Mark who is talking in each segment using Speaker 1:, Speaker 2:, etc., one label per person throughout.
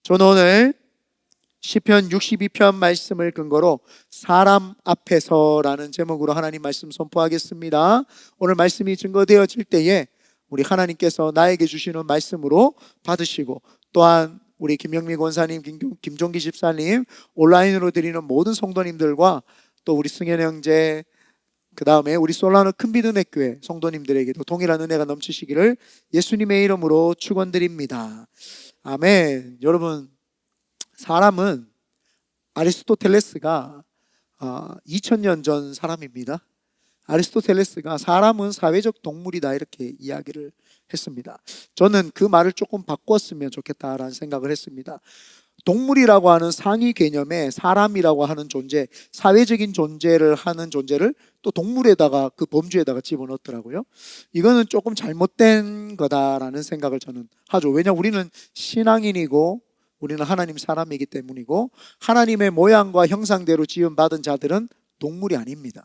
Speaker 1: 저는 오늘 시편 62편 말씀을 근거로 사람 앞에서라는 제목으로 하나님 말씀 선포하겠습니다. 오늘 말씀이 증거되어질 때에 우리 하나님께서 나에게 주시는 말씀으로 받으시고, 또한 우리 김영미 권사님, 김종기 집사님, 온라인으로 드리는 모든 성도님들과 또 우리 승현 형제, 그 다음에 우리 솔라노 큰비드넷교회 성도님들에게도 동일한 은혜가 넘치시기를 예수님의 이름으로 축원드립니다. 아멘. 여러분, 사람은 아리스토텔레스가 2000년 전 사람입니다. 아리스토텔레스가 사람은 사회적 동물이다 이렇게 이야기를 했습니다. 저는 그 말을 조금 바꿨으면 좋겠다라는 생각을 했습니다. 동물이라고 하는 상위 개념에 사람이라고 하는 존재, 사회적인 존재를 하는 존재를 또 동물에다가, 그 범주에다가 집어넣더라고요. 이거는 조금 잘못된 거다라는 생각을 저는 하죠. 왜냐하면 우리는 신앙인이고 우리는 하나님 사람이기 때문이고, 하나님의 모양과 형상대로 지음받은 자들은 동물이 아닙니다.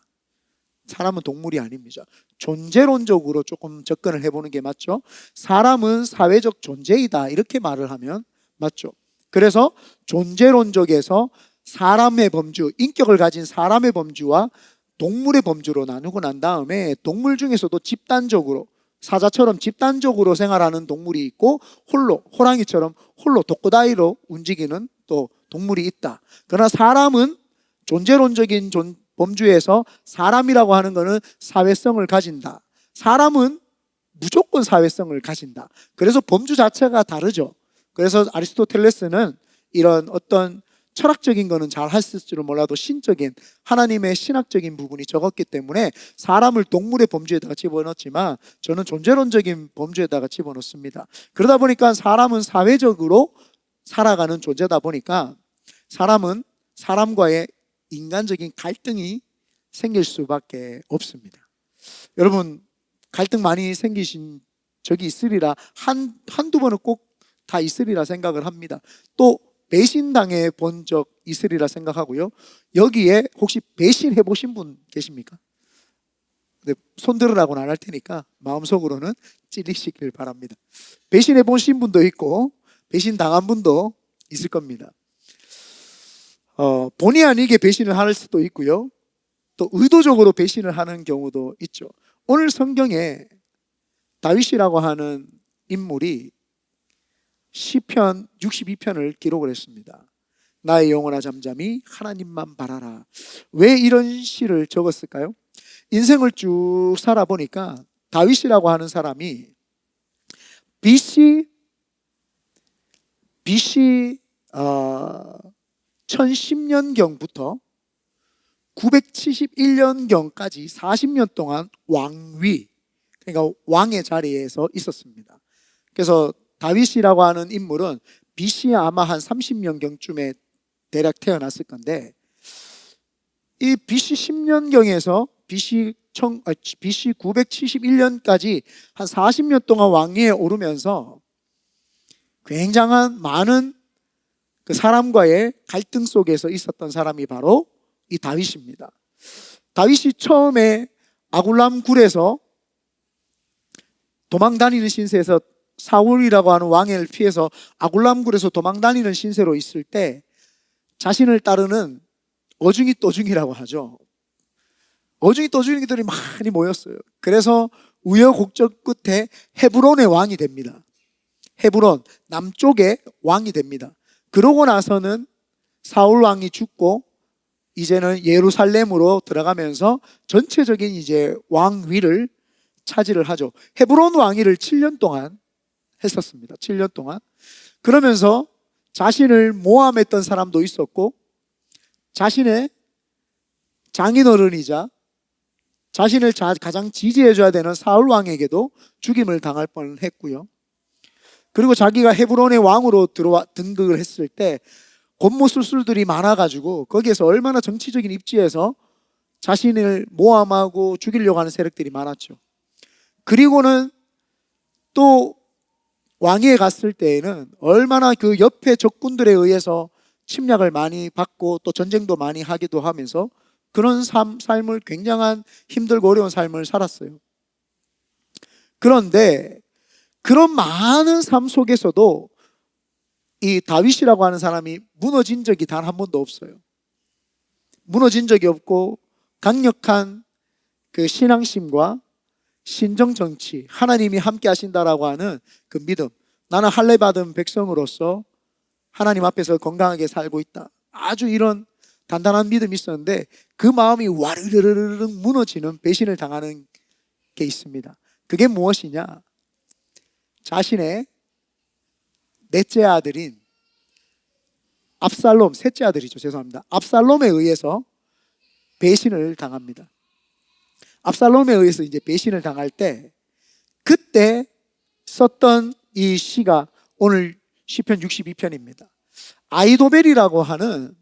Speaker 1: 사람은 동물이 아닙니다. 존재론적으로 조금 접근을 해보는 게 맞죠. 사람은 사회적 존재이다 이렇게 말을 하면 맞죠. 그래서 존재론적에서 사람의 범주, 인격을 가진 사람의 범주와 동물의 범주로 나누고 난 다음에, 동물 중에서도 집단적으로, 사자처럼 집단적으로 생활하는 동물이 있고, 홀로, 호랑이처럼 홀로 독고다이로 움직이는 또 동물이 있다. 그러나 사람은 존재론적인 범주에서 사람이라고 하는 것은 사회성을 가진다. 사람은 무조건 사회성을 가진다. 그래서 범주 자체가 다르죠. 그래서 아리스토텔레스는 이런 어떤 철학적인 거는 잘 했을지는 몰라도 신적인, 하나님의 신학적인 부분이 적었기 때문에 사람을 동물의 범주에다가 집어넣지만, 저는 존재론적인 범주에다가 집어넣습니다. 그러다 보니까 사람은 사회적으로 살아가는 존재다 보니까 사람은 사람과의 인간적인 갈등이 생길 수밖에 없습니다. 여러분, 갈등 많이 생기신 적이 있으리라, 한두 번은 꼭 다 있으리라 생각을 합니다. 또 배신당해 본 적 있으리라 생각하고요. 여기에 혹시 배신해 보신 분 계십니까? 근데 손 들으라고는 안 할 테니까 마음속으로는 찌르시길 바랍니다. 배신해 보신 분도 있고 배신 당한 분도 있을 겁니다. 본의 아니게 배신을 할 수도 있고요, 또 의도적으로 배신을 하는 경우도 있죠. 오늘 성경에 다윗이라고 하는 인물이 시편 62편을 기록을 했습니다. 나의 영혼아 잠잠히 하나님만 바라라. 왜 이런 시를 적었을까요? 인생을 쭉 살아보니까 다윗이라고 하는 사람이 BC 1010년경부터 971년경까지 40년 동안 왕위, 그러니까 왕의 자리에서 있었습니다. 그래서 다윗이라고 하는 인물은 BC 아마 한 30년경쯤에 대략 태어났을 건데, 이 BC 10년경에서 BC 971년까지 한 40년 동안 왕위에 오르면서 굉장한 많은 그 사람과의 갈등 속에서 있었던 사람이 바로 이 다윗입니다. 다윗이 처음에 아굴람 굴에서 도망다니는 신세에서, 사울이라고 하는 왕을 피해서 아굴람 굴에서 도망다니는 신세로 있을 때 자신을 따르는 어중이 떠중이라고 하죠. 어중이 떠중이들이 많이 모였어요. 그래서 우여곡절 끝에 헤브론의 왕이 됩니다. 헤브론 남쪽의 왕이 됩니다. 그러고 나서는 사울 왕이 죽고 이제는 예루살렘으로 들어가면서 전체적인 이제 왕위를 차지를 하죠. 헤브론 왕위를 7년 동안 했었습니다. 7년 동안. 그러면서 자신을 모함했던 사람도 있었고, 자신의 장인어른이자 자신을 가장 지지해줘야 되는 사울 왕에게도 죽임을 당할 뻔했고요. 그리고 자기가 헤브론의 왕으로 등극을 했을 때 권모술술들이 많아가지고 거기에서 얼마나 정치적인 입지에서 자신을 모함하고 죽이려고 하는 세력들이 많았죠. 그리고는 또 왕위에 갔을 때에는 얼마나 그 옆에 적군들에 의해서 침략을 많이 받고 또 전쟁도 많이 하기도 하면서 그런 삶을, 굉장한 힘들고 어려운 삶을 살았어요. 그런데 그런 많은 삶 속에서도 이 다윗이라고 하는 사람이 무너진 적이 단 한 번도 없어요. 무너진 적이 없고 강력한 그 신앙심과 신정 정치, 하나님이 함께 하신다라고 하는 그 믿음, 나는 할례 받은 백성으로서 하나님 앞에서 건강하게 살고 있다, 아주 이런 단단한 믿음이 있었는데 그 마음이 와르르르르 무너지는 배신을 당하는 게 있습니다. 그게 무엇이냐? 자신의 넷째 아들인 압살롬, 셋째 아들이죠. 죄송합니다. 압살롬에 의해서 배신을 당합니다. 압살롬에 의해서 이제 배신을 당할 때 그때 썼던 이 시가 오늘 시편 62편입니다. 아이도벨이라고 하는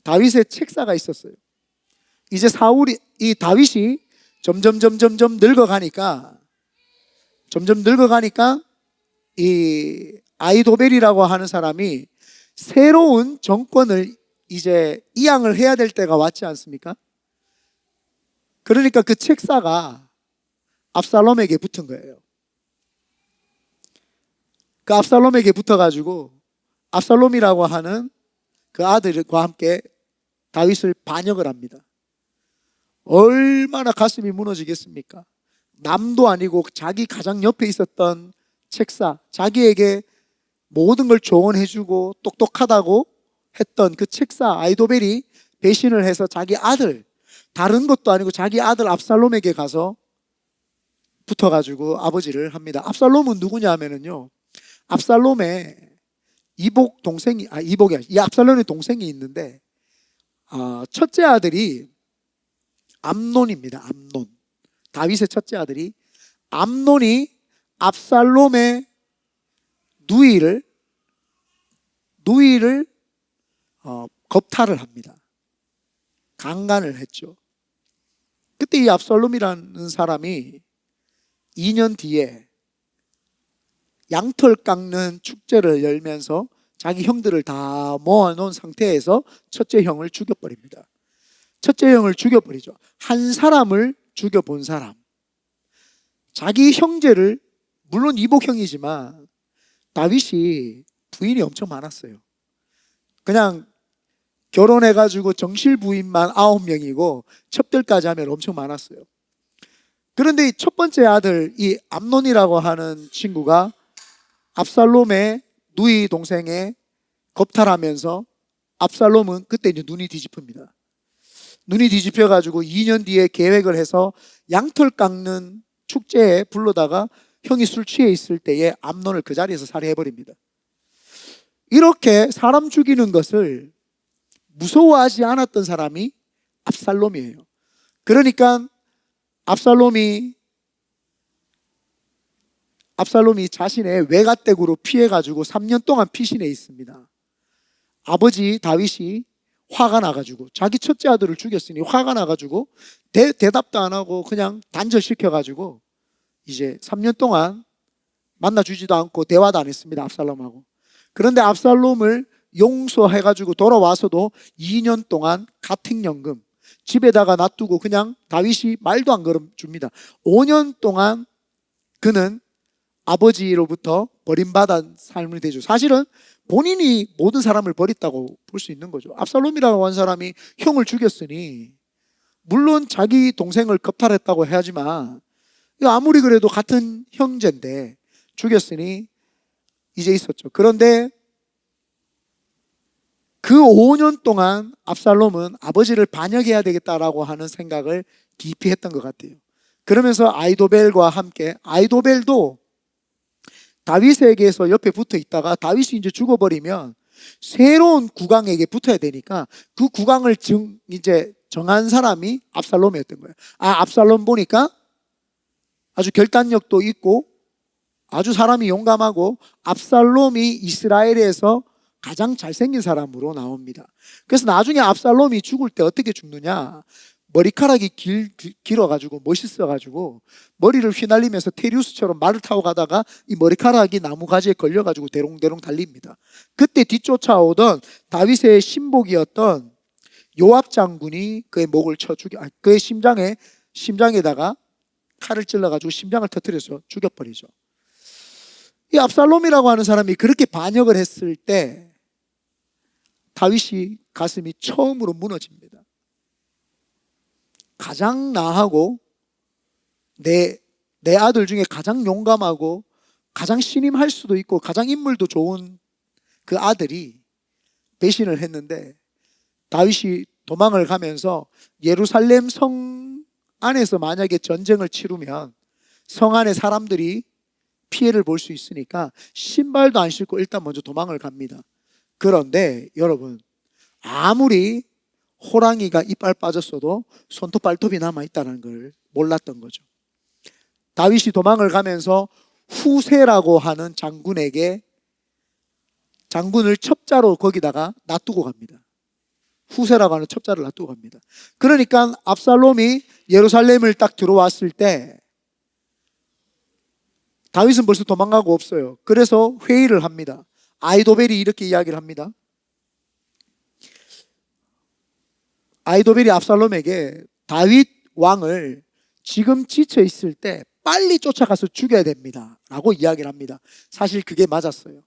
Speaker 1: 다윗의 책사가 있었어요. 이제 이 다윗이 점점 늙어가니까 이 아이도벨이라고 하는 사람이 새로운 정권을 이제 이양을 해야 될 때가 왔지 않습니까? 그러니까 그 책사가 압살롬에게 붙은 거예요. 그 압살롬에게 붙어가지고 압살롬이라고 하는 그 아들과 함께 다윗을 반역을 합니다. 얼마나 가슴이 무너지겠습니까? 남도 아니고 자기 가장 옆에 있었던 책사, 자기에게 모든 걸 조언해주고 똑똑하다고 했던 그 책사 아이도벨이 배신을 해서 자기 아들, 다른 것도 아니고 자기 아들 압살롬에게 가서 붙어가지고 아버지를 합니다. 압살롬은 누구냐 하면은요, 압살롬의 이복 동생이, 이 압살롬의 동생이 있는데, 첫째 아들이 암논입니다. 암논. 다윗의 첫째 아들이 암논이 압살롬의 누이를 겁탈을 합니다. 강간을 했죠. 그때 이 압살롬이라는 사람이 2년 뒤에 양털 깎는 축제를 열면서 자기 형들을 다 모아놓은 상태에서 첫째 형을 죽여버립니다. 첫째 형을 죽여버리죠. 한 사람을 죽여본 사람, 자기 형제를, 물론 이복형이지만 다윗이 부인이 엄청 많았어요. 그냥 결혼해가지고 정실 부인만 9명이고 첩들까지 하면 엄청 많았어요. 그런데 이 첫 번째 아들, 이 암논이라고 하는 친구가 압살롬의 누이 동생의 겁탈하면서 압살롬은 그때 이제 눈이 뒤집힙니다. 눈이 뒤집혀가지고 2년 뒤에 계획을 해서 양털 깎는 축제에 불러다가 형이 술 취해 있을 때에 암논을 그 자리에서 살해해버립니다. 이렇게 사람 죽이는 것을 무서워하지 않았던 사람이 압살롬이에요. 그러니까 압살롬이 자신의 외가댁으로 피해가지고 3년 동안 피신해 있습니다. 아버지 다윗이 화가 나가지고, 자기 첫째 아들을 죽였으니 화가 나가지고 대답도 안 하고 그냥 단절시켜가지고 이제 3년 동안 만나주지도 않고 대화도 안 했습니다. 압살롬하고. 그런데 압살롬을 용서해가지고 돌아와서도 2년 동안 가택연금 집에다가 놔두고 그냥 다윗이 말도 안 걸어줍니다. 5년 동안 그는 아버지로부터 버림받은 삶이 되죠. 사실은 본인이 모든 사람을 버렸다고 볼 수 있는 거죠. 압살롬이라고 한 사람이 형을 죽였으니, 물론 자기 동생을 겁탈했다고 해야지만 아무리 그래도 같은 형제인데 죽였으니 이제 있었죠. 그런데 그 5년 동안 압살롬은 아버지를 반역해야 되겠다라고 하는 생각을 깊이 했던 것 같아요. 그러면서 아이도벨과 함께, 아이도벨도 다윗에게서 옆에 붙어 있다가 다윗이 이제 죽어버리면 새로운 국왕에게 붙어야 되니까 그 국왕을 이제 정한 사람이 압살롬이었던 거예요. 압살롬 보니까 아주 결단력도 있고 아주 사람이 용감하고 압살롬이 이스라엘에서 가장 잘생긴 사람으로 나옵니다. 그래서 나중에 압살롬이 죽을 때 어떻게 죽느냐, 머리카락이 길어가지고 멋있어가지고 머리를 휘날리면서 테리우스처럼 말을 타고 가다가 이 머리카락이 나무가지에 걸려가지고 대롱대롱 달립니다. 그때 뒤쫓아오던 다윗의 신복이었던 요압 장군이 그의 목을 쳐 그의 심장에다가 칼을 찔러가지고 심장을 터뜨려서 죽여버리죠. 이 압살롬이라고 하는 사람이 그렇게 반역을 했을 때 다윗이 가슴이 처음으로 무너집니다. 가장 나하고 내 아들 중에 가장 용감하고 가장 신임할 수도 있고 가장 인물도 좋은 그 아들이 배신을 했는데, 다윗이 도망을 가면서 예루살렘 성 안에서 만약에 전쟁을 치르면 성 안에 사람들이 피해를 볼 수 있으니까 신발도 안 신고 일단 먼저 도망을 갑니다. 그런데 여러분, 아무리 호랑이가 이빨 빠졌어도 손톱 발톱이 남아있다는 걸 몰랐던 거죠. 다윗이 도망을 가면서 후세라고 하는 장군에게 장군을 첩자로 거기다가 놔두고 갑니다. 후세라고 하는 첩자를 놔두고 갑니다. 그러니까 압살롬이 예루살렘을 딱 들어왔을 때 다윗은 벌써 도망가고 없어요. 그래서 회의를 합니다. 아이도벨이 이렇게 이야기를 합니다. 아이도벨이 압살롬에게 다윗 왕을 지금 지쳐 있을 때 빨리 쫓아가서 죽여야 됩니다 라고 이야기를 합니다. 사실 그게 맞았어요.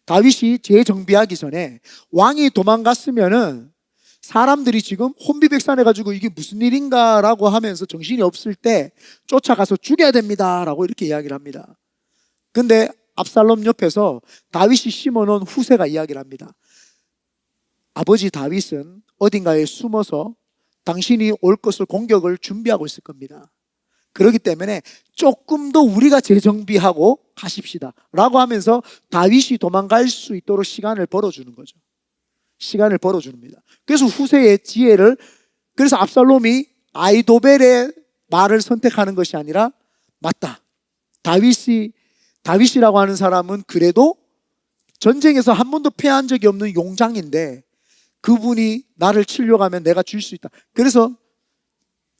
Speaker 1: 다윗이 재정비하기 전에 왕이 도망갔으면은 사람들이 지금 혼비백산해가지고 이게 무슨 일인가 라고 하면서 정신이 없을 때 쫓아가서 죽여야 됩니다 라고 이렇게 이야기를 합니다. 근데 압살롬 옆에서 다윗이 심어놓은 후세가 이야기를 합니다. 아버지 다윗은 어딘가에 숨어서 당신이 올 것을 공격을 준비하고 있을 겁니다. 그렇기 때문에 조금 더 우리가 재정비하고 가십시다 라고 하면서 다윗이 도망갈 수 있도록 시간을 벌어주는 거죠. 시간을 벌어줍니다. 그래서 후세의 지혜를, 그래서 압살롬이 아이도벨의 말을 선택하는 것이 아니라, 맞다, 다윗이라고 하는 사람은 그래도 전쟁에서 한 번도 패한 적이 없는 용장인데 그분이 나를 치려고 하면 내가 줄 수 있다. 그래서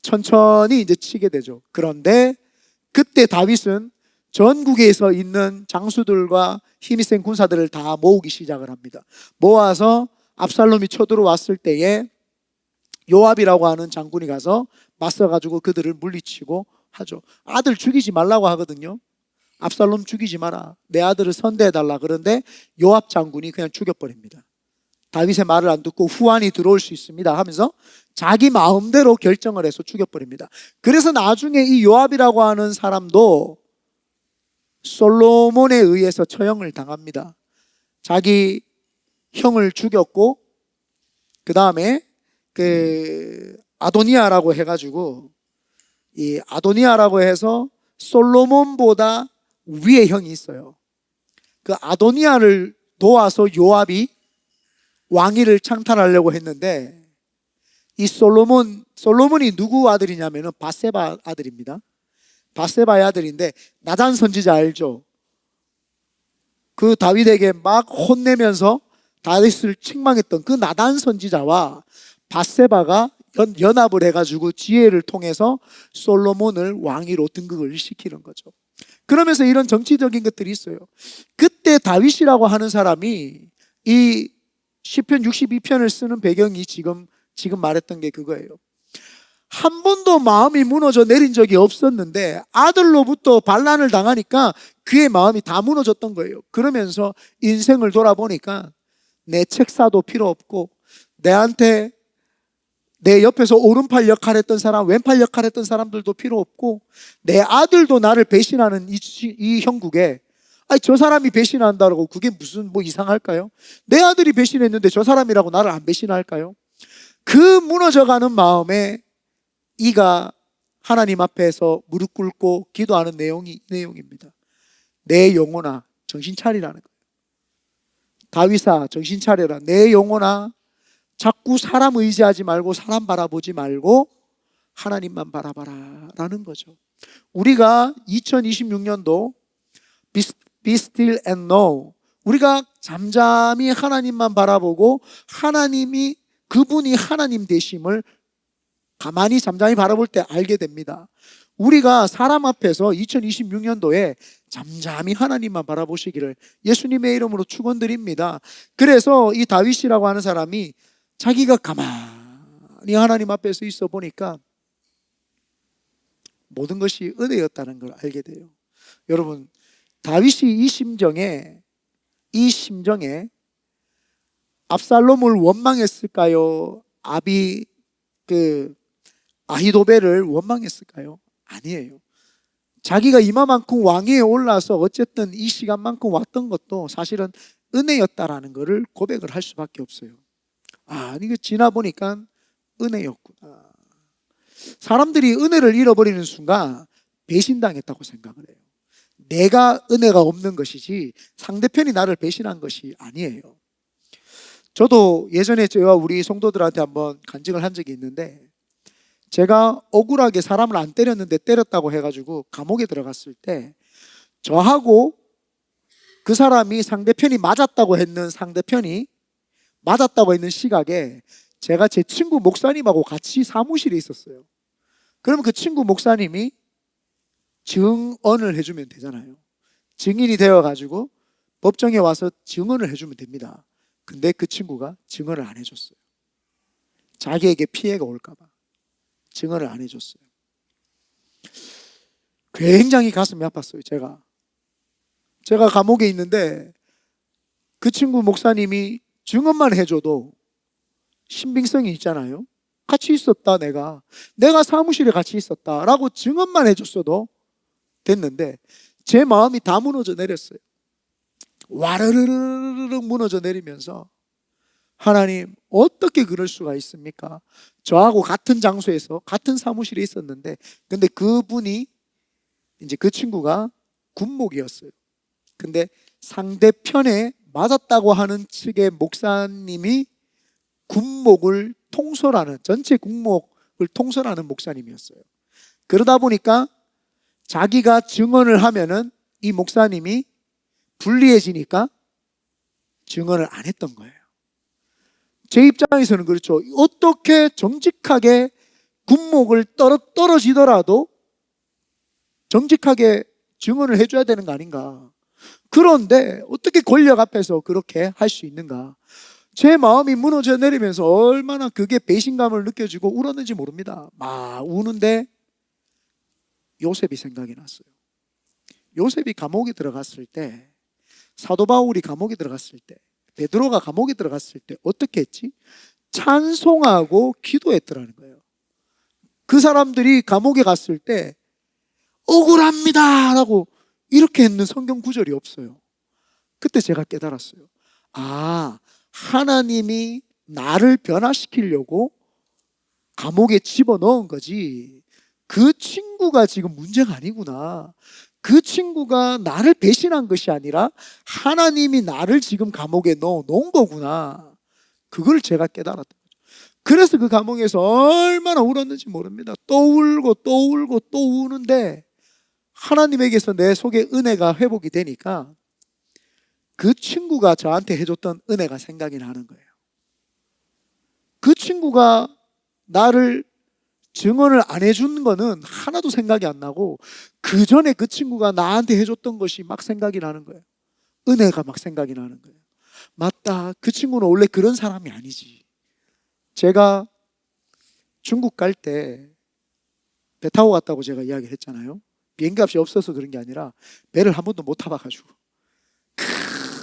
Speaker 1: 천천히 이제 치게 되죠. 그런데 그때 다윗은 전국에서 있는 장수들과 힘이 센 군사들을 다 모으기 시작을 합니다. 모아서 압살롬이 쳐들어왔을 때에 요압이라고 하는 장군이 가서 맞서가지고 그들을 물리치고 하죠. 아들 죽이지 말라고 하거든요. 압살롬 죽이지 마라, 내 아들을 선대해달라. 그런데 요압 장군이 그냥 죽여버립니다. 다윗의 말을 안 듣고 후환이 들어올 수 있습니다 하면서 자기 마음대로 결정을 해서 죽여버립니다. 그래서 나중에 이 요압이라고 하는 사람도 솔로몬에 의해서 처형을 당합니다. 자기 형을 죽였고 그 다음에 아도니아라고 해가지고, 이 아도니아라고 해서 솔로몬보다 위에 형이 있어요. 그 아도니아를 도와서 요압이 왕위를 창탈하려고 했는데, 이 솔로몬이 누구 아들이냐면은 밧세바 아들입니다. 밧세바의 아들인데, 나단 선지자 알죠? 그 다윗에게 막 혼내면서 다윗을 책망했던 그 나단 선지자와 밧세바가 연합을 해가지고 지혜를 통해서 솔로몬을 왕위로 등극을 시키는 거죠. 그러면서 이런 정치적인 것들이 있어요. 그때 다윗이라고 하는 사람이 이 시편 62편을 쓰는 배경이 지금 말했던 게 그거예요. 한 번도 마음이 무너져 내린 적이 없었는데 아들로부터 반란을 당하니까 그의 마음이 다 무너졌던 거예요. 그러면서 인생을 돌아보니까 내 책사도 필요 없고, 내한테 내 옆에서 오른팔 역할 했던 사람, 왼팔 역할 했던 사람들도 필요 없고, 내 아들도 나를 배신하는 이 형국에, 아니 저 사람이 배신한다고 그게 무슨 뭐 이상할까요? 내 아들이 배신했는데 저 사람이라고 나를 안 배신할까요? 그 무너져가는 마음에 이가 하나님 앞에서 무릎 꿇고 기도하는 내용이 이 내용입니다. 내 영혼아 정신 차리라는 거예요. 다윗아 정신 차려라. 내 영혼아 자꾸 사람 의지하지 말고 사람 바라보지 말고 하나님만 바라봐라 라는 거죠. 우리가 2026년도 Be still and know, 우리가 잠잠히 하나님만 바라보고 그분이 하나님 되심을 가만히 잠잠히 바라볼 때 알게 됩니다. 우리가 사람 앞에서 2026년도에 잠잠히 하나님만 바라보시기를 예수님의 이름으로 축원드립니다. 그래서 이 다윗이라고 하는 사람이 자기가 가만히 하나님 앞에서 있어 보니까 모든 것이 은혜였다는 걸 알게 돼요. 여러분, 다윗이 이 심정에 압살롬을 원망했을까요? 아히도벨을 원망했을까요? 아니에요. 자기가 이마만큼 왕위에 올라서 어쨌든 이 시간만큼 왔던 것도 사실은 은혜였다라는 것을 고백을 할 수밖에 없어요. 이거 지나 보니까 은혜였구나. 사람들이 은혜를 잃어버리는 순간 배신당했다고 생각을 해요. 내가 은혜가 없는 것이지 상대편이 나를 배신한 것이 아니에요. 저도 예전에 제가 우리 성도들한테 한번 간증을 한 적이 있는데, 제가 억울하게 사람을 안 때렸는데 때렸다고 해가지고 감옥에 들어갔을 때, 저하고 그 사람이 상대편이 맞았다고 했는 시각에 제가 제 친구 목사님하고 같이 사무실에 있었어요. 그러면 그 친구 목사님이 증언을 해주면 되잖아요. 증인이 되어가지고 법정에 와서 증언을 해주면 됩니다. 근데 그 친구가 증언을 안 해줬어요. 자기에게 피해가 올까봐 증언을 안 해줬어요. 굉장히 가슴이 아팠어요. 제가 감옥에 있는데 그 친구 목사님이 증언만 해줘도 신빙성이 있잖아요. 같이 있었다, 내가 사무실에 같이 있었다라고 증언만 해줬어도 됐는데, 제 마음이 다 무너져 내렸어요. 와르르르르 무너져 내리면서, 하나님, 어떻게 그럴 수가 있습니까? 저하고 같은 장소에서 같은 사무실에 있었는데, 근데 그분이, 이제 그 친구가 군목이었어요. 근데 상대편에 맞았다고 하는 측의 목사님이 군목을 통솔하는, 전체 군목을 통솔하는 목사님이었어요. 그러다 보니까 자기가 증언을 하면은 이 목사님이 불리해지니까 증언을 안 했던 거예요. 제 입장에서는 그렇죠. 어떻게 정직하게 군목을 떨어지더라도 정직하게 증언을 해줘야 되는 거 아닌가. 그런데 어떻게 권력 앞에서 그렇게 할 수 있는가. 제 마음이 무너져 내리면서 얼마나 그게 배신감을 느껴지고 울었는지 모릅니다. 막 우는데 요셉이 생각이 났어요. 요셉이 감옥에 들어갔을 때, 사도 바울이 감옥에 들어갔을 때, 베드로가 감옥에 들어갔을 때 어떻게 했지? 찬송하고 기도했더라는 거예요. 그 사람들이 감옥에 갔을 때 억울합니다 라고 이렇게 했는 성경 구절이 없어요. 그때 제가 깨달았어요. 하나님이 나를 변화시키려고 감옥에 집어넣은 거지, 그 친구가 지금 문제가 아니구나. 그 친구가 나를 배신한 것이 아니라 하나님이 나를 지금 감옥에 넣어놓은 거구나. 그걸 제가 깨달았던 거죠. 그래서 그 감옥에서 얼마나 울었는지 모릅니다. 또 울고 또 울고 또 우는데, 하나님에게서 내 속에 은혜가 회복이 되니까 그 친구가 저한테 해줬던 은혜가 생각이 나는 거예요. 그 친구가 나를 증언을 안 해준 거는 하나도 생각이 안 나고, 그 전에 그 친구가 나한테 해줬던 것이 막 생각이 나는 거예요. 은혜가 막 생각이 나는 거예요. 맞다, 그 친구는 원래 그런 사람이 아니지. 제가 중국 갈 때 배 타고 갔다고 제가 이야기를 했잖아요. 비행기 값이 없어서 그런 게 아니라 배를 한 번도 못 타봐가지고.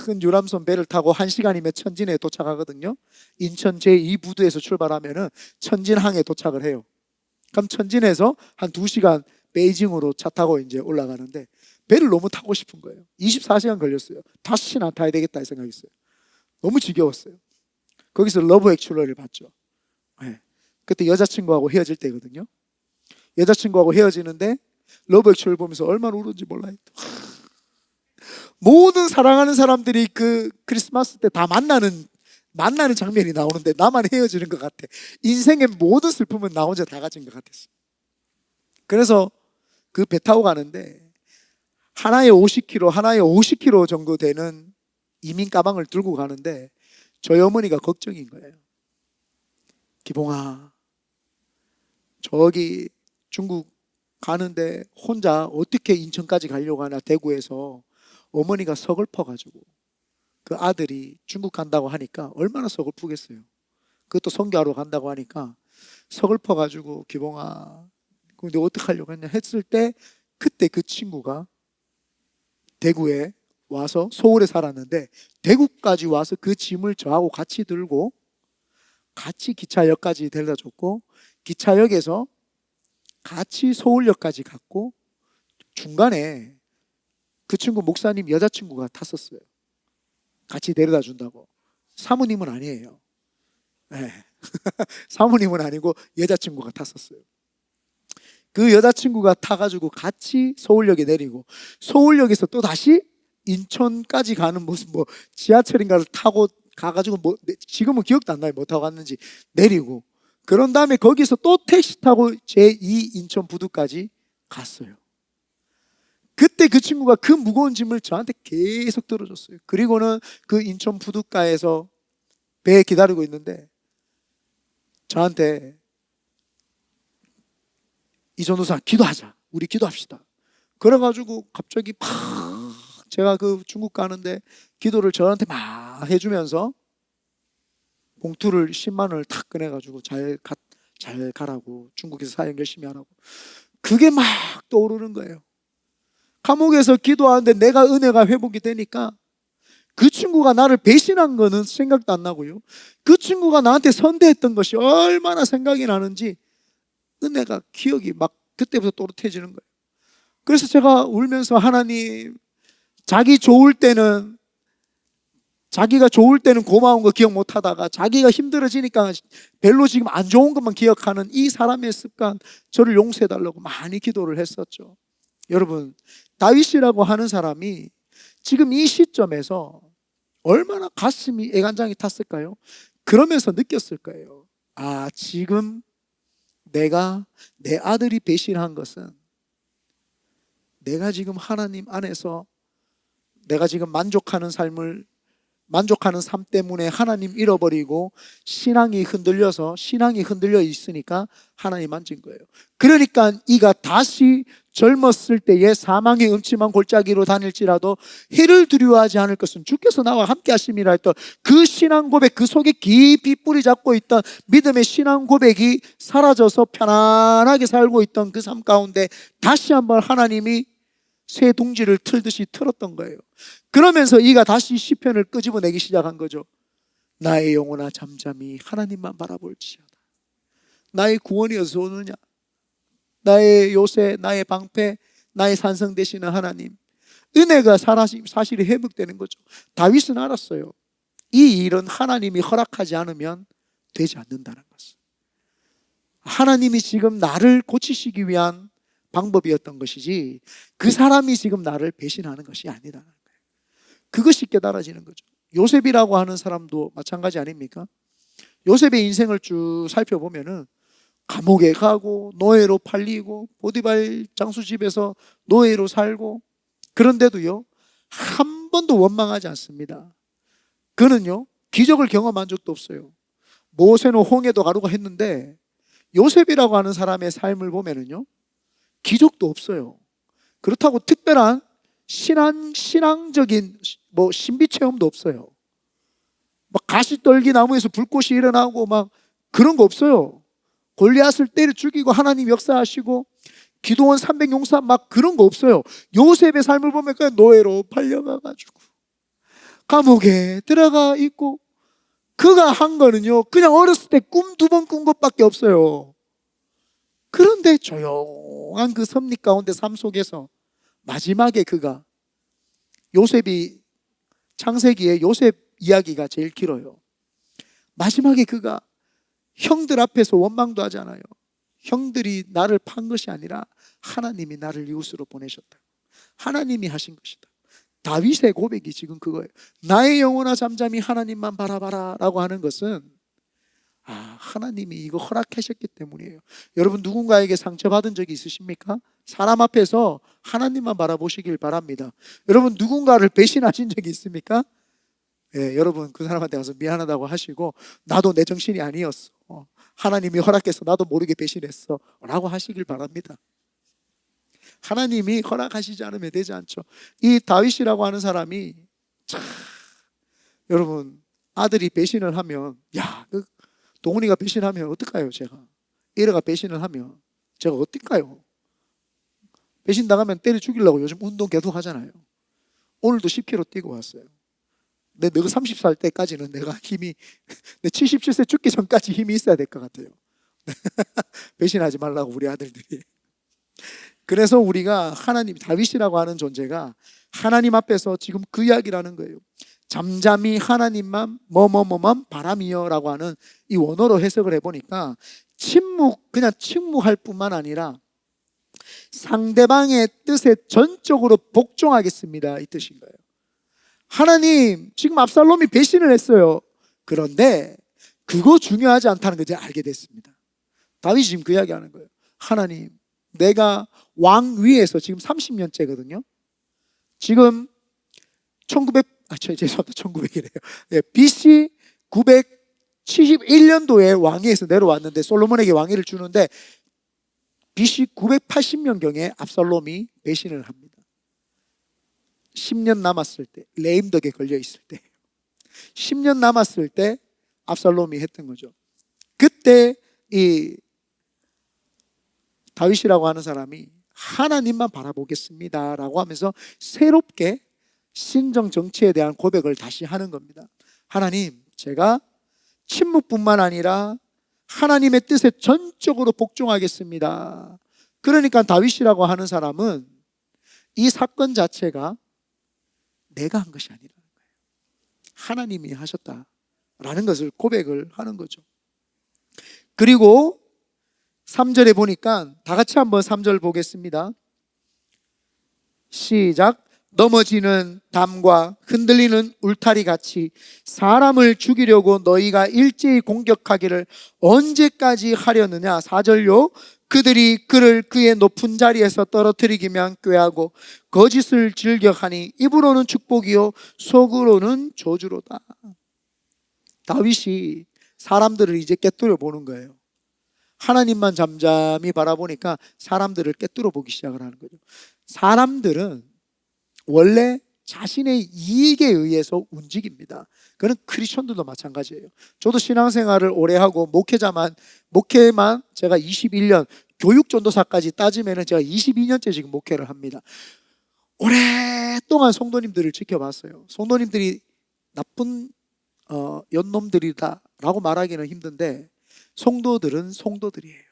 Speaker 1: 큰 유람선 배를 타고 1시간이면 천진에 도착하거든요. 인천 제2부두에서 출발하면은 천진항에 도착을 해요. 그럼 천진에서 한 2시간 베이징으로 차 타고 이제 올라가는데, 배를 너무 타고 싶은 거예요. 24시간 걸렸어요. 다시는 안 타야 되겠다 생각했어요. 너무 지겨웠어요. 거기서 러브 액츄얼리를 봤죠. 네. 그때 여자친구하고 헤어질 때거든요. 여자친구하고 헤어지는데 러브 액츄얼리 보면서 얼마나 울었는지 몰라요. 모든 사랑하는 사람들이 그 크리스마스 때 다 만나는 장면이 나오는데 나만 헤어지는 것 같아. 인생의 모든 슬픔은 나 혼자 다 가진 것 같았어. 그래서 그 배 타고 가는데 하나에 50kg 정도 되는 이민 가방을 들고 가는데, 저희 어머니가 걱정인 거예요. 기봉아, 저기 중국 가는데 혼자 어떻게 인천까지 가려고 하나, 대구에서. 어머니가 서글퍼가지고, 그 아들이 중국 간다고 하니까 얼마나 서글프겠어요. 그것도 선교하러 간다고 하니까 서글퍼가지고, 기봉아 근데 어떡하려고 했냐 했을 때, 그때 그 친구가 대구에 와서 서울에 살았는데 대구까지 와서 그 짐을 저하고 같이 들고 같이 기차역까지 데려다 줬고 기차역에서 같이 서울역까지 갔고 중간에 그 친구 목사님 여자친구가 탔었어요. 같이 데려다 준다고. 사모님은 아니에요. 네. 사모님은 아니고 여자친구가 탔었어요. 그 여자친구가 타가지고 같이 서울역에 내리고 서울역에서 또 다시 인천까지 가는 무슨 뭐 지하철인가를 타고 가가지고 뭐 지금은 기억도 안 나요. 뭐 타고 갔는지 내리고 그런 다음에 거기서 또 택시 타고 제2 인천 부두까지 갔어요. 그때 그 친구가 그 무거운 짐을 저한테 계속 들어줬어요. 그리고는 그 인천 부둣가에서 배에 기다리고 있는데 저한테 이전도사 기도하자. 우리 기도합시다. 그래가지고 갑자기 막 제가 그 중국 가는데 기도를 저한테 막 해주면서 봉투를 10만 원을 탁 꺼내가지고 잘 가라고 중국에서 사역 열심히 하라고 그게 막 떠오르는 거예요. 감옥에서 기도하는데 내가 은혜가 회복이 되니까 그 친구가 나를 배신한 거는 생각도 안 나고요. 그 친구가 나한테 선대했던 것이 얼마나 생각이 나는지 은혜가 기억이 막 그때부터 또렷해지는 거예요. 그래서 제가 울면서 하나님 자기가 좋을 때는 고마운 거 기억 못 하다가 자기가 힘들어지니까 별로 지금 안 좋은 것만 기억하는 이 사람의 습관 저를 용서해 달라고 많이 기도를 했었죠. 여러분 다윗이라고 하는 사람이 지금 이 시점에서 얼마나 가슴이 애간장이 탔을까요? 그러면서 느꼈을 거예요. 아, 지금 내가 내 아들이 배신한 것은 내가 지금 하나님 안에서 내가 지금 만족하는 삶 때문에 하나님 잃어버리고 신앙이 흔들려 있으니까 하나님 만진 거예요. 그러니까 이가 다시 젊었을 때에 사망의 음침한 골짜기로 다닐지라도 해를 두려워하지 않을 것은 주께서 나와 함께 하심이라 했던 그 신앙 고백, 그 속에 깊이 뿌리 잡고 있던 믿음의 신앙 고백이 사라져서 편안하게 살고 있던 그 삶 가운데 다시 한번 하나님이 새 둥지를 틀듯이 틀었던 거예요. 그러면서 이가 다시 시편을 끄집어내기 시작한 거죠. 나의 영혼아 잠잠히 하나님만 바라볼지어다. 나의 구원이 어디서 오느냐? 나의 요새, 나의 방패, 나의 산성 되시는 하나님. 은혜가 사실이 회복되는 거죠. 다윗은 알았어요. 이 일은 하나님이 허락하지 않으면 되지 않는다는 것을. 하나님이 지금 나를 고치시기 위한 방법이었던 것이지 그 사람이 지금 나를 배신하는 것이 아니라는 거예요. 그것이 깨달아지는 거죠. 요셉이라고 하는 사람도 마찬가지 아닙니까? 요셉의 인생을 쭉 살펴보면은 감옥에 가고 노예로 팔리고 보디발 장수 집에서 노예로 살고 그런데도요 한 번도 원망하지 않습니다. 그는요 기적을 경험한 적도 없어요. 모세는 홍해도 가루가 했는데 요셉이라고 하는 사람의 삶을 보면은요 기적도 없어요. 그렇다고 특별한 신앙적인 신비 체험도 없어요. 막 가시떨기 나무에서 불꽃이 일어나고 막 그런 거 없어요. 골리앗을 때려 죽이고 하나님 역사하시고 기도원 300용사 막 그런 거 없어요. 요셉의 삶을 보면 그냥 노예로 팔려가가지고 감옥에 들어가 있고 그가 한 거는요 그냥 어렸을 때 꿈 2번 꾼 것밖에 없어요. 그런데 조용한 그 섭리 가운데 삶 속에서 마지막에 그가 요셉이 창세기에 요셉 이야기가 제일 길어요. 마지막에 그가 형들 앞에서 원망도 하지 않아요. 형들이 나를 판 것이 아니라 하나님이 나를 이웃으로 보내셨다. 하나님이 하신 것이다. 다윗의 고백이 지금 그거예요. 나의 영혼아 잠잠히 하나님만 바라봐라 라고 하는 것은 하나님이 이거 허락하셨기 때문이에요. 여러분 누군가에게 상처받은 적이 있으십니까? 사람 앞에서 하나님만 바라보시길 바랍니다. 여러분 누군가를 배신하신 적이 있습니까? 여러분 그 사람한테 가서 미안하다고 하시고 나도 내 정신이 아니었어. 하나님이 허락해서 나도 모르게 배신했어 라고 하시길 바랍니다. 하나님이 허락하시지 않으면 되지 않죠. 이 다윗이라고 하는 사람이 여러분 아들이 배신을 하면 그 동훈이가 배신하면 어떡해요? 제가 이래가 배신을 하면 제가 어떡해요? 배신 당하면 때려 죽이려고 요즘 운동 계속 하잖아요. 오늘도 10km 뛰고 왔어요. 내가 30살 때까지는 내가 힘이, 내 77세 죽기 전까지 힘이 있어야 될 것 같아요. 배신하지 말라고 우리 아들들이. 그래서 우리가 하나님, 다윗이라고 하는 존재가 하나님 앞에서 지금 그 이야기라는 거예요. 잠잠히 하나님만 뭐뭐뭐만 바람이여 라고 하는 이 원어로 해석을 해보니까 그냥 침묵할 뿐만 아니라 상대방의 뜻에 전적으로 복종하겠습니다, 이 뜻인 거예요. 하나님, 지금 압살롬이 배신을 했어요. 그런데 그거 중요하지 않다는 걸 제가 알게 됐습니다. 다윗이 지금 그 이야기 하는 거예요. 하나님, 내가 왕 위에서 지금 30년째거든요. 지금 1900이래요. 네, BC 971년도에 왕위에서 내려왔는데 솔로몬에게 왕위를 주는데 BC 980년경에 압살롬이 배신을 합니다. 10년 남았을 때, 레임덕에 걸려 있을 때, 10년 남았을 때 압살롬이 했던 거죠. 그때 이 다윗이라고 하는 사람이 하나님만 바라보겠습니다 라고 하면서 새롭게 신정 정치에 대한 고백을 다시 하는 겁니다. 하나님, 제가 침묵뿐만 아니라 하나님의 뜻에 전적으로 복종하겠습니다. 그러니까 다윗이라고 하는 사람은 이 사건 자체가 내가 한 것이 아니라는 거예요. 하나님이 하셨다라는 것을 고백을 하는 거죠. 그리고 3절에 보니까 다 같이 한번 3절 보겠습니다. 시작. 넘어지는 담과 흔들리는 울타리 같이 사람을 죽이려고 너희가 일제히 공격하기를 언제까지 하려느냐. 4절요. 그들이 그를 그의 높은 자리에서 떨어뜨리기만 꾀하고 거짓을 즐겨하니 입으로는 축복이요 속으로는 저주로다. 다윗이 사람들을 이제 꿰뚫어 보는 거예요. 하나님만 잠잠히 바라보니까 사람들을 꿰뚫어 보기 시작을 하는 거죠. 사람들은 원래 자신의 이익에 의해서 움직입니다. 그건 크리스천들도 마찬가지예요. 저도 신앙생활을 오래 하고 목회만 제가 21년, 교육전도사까지 따지면 제가 22년째 지금 목회를 합니다. 오랫동안 성도님들을 지켜봤어요. 성도님들이 나쁜 연놈들이다 라고 말하기는 힘든데 성도들은 성도들이에요.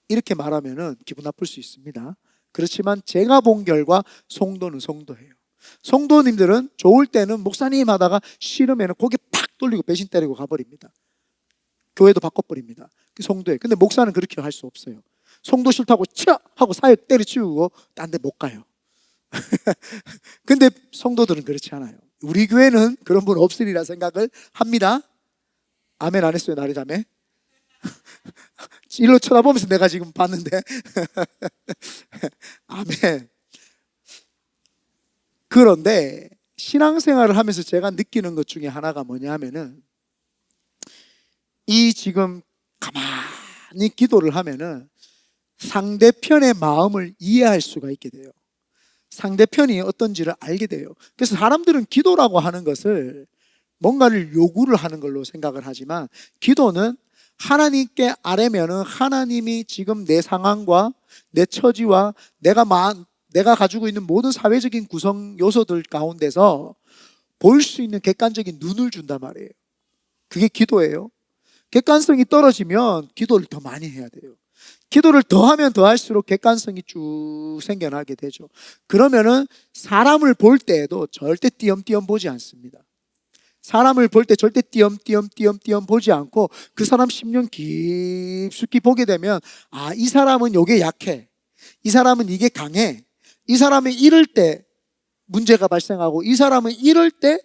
Speaker 1: 이렇게 말하면 기분 나쁠 수 있습니다. 그렇지만 제가 본 결과 성도는 성도예요. 성도님들은 좋을 때는 목사님 하다가 싫으면 고개 팍 돌리고 배신 때리고 가버립니다. 교회도 바꿔버립니다. 그 성도예요. 근데 목사는 그렇게 할 수 없어요. 성도 싫다고 쳐! 하고 사역 때려치우고 딴 데 못 가요. 근데 성도들은 그렇지 않아요. 우리 교회는 그런 분 없으리라 생각을 합니다. 아멘 안 했어요, 나리자매? 일로 쳐다보면서 내가 지금 봤는데. 아멘. 그런데 신앙생활을 하면서 제가 느끼는 것 중에 하나가 뭐냐 하면은 이 지금 가만히 기도를 하면은 상대편의 마음을 이해할 수가 있게 돼요. 상대편이 어떤지를 알게 돼요. 그래서 사람들은 기도라고 하는 것을 뭔가를 요구를 하는 걸로 생각을 하지만 기도는 하나님께 아뢰면은 하나님이 지금 내 상황과 내 처지와 내가 가지고 있는 모든 사회적인 구성 요소들 가운데서 볼 수 있는 객관적인 눈을 준단 말이에요. 그게 기도예요. 객관성이 떨어지면 기도를 더 많이 해야 돼요. 기도를 더 하면 더 할수록 객관성이 쭉 생겨나게 되죠. 그러면은 사람을 볼 때에도 절대 띄엄띄엄 보지 않습니다. 사람을 볼 때 절대 띄엄띄엄 보지 않고 그 사람 심령 깊숙이 보게 되면 이 사람은 요게 약해. 이 사람은 이게 강해. 이 사람은 이럴 때 문제가 발생하고 이 사람은 이럴 때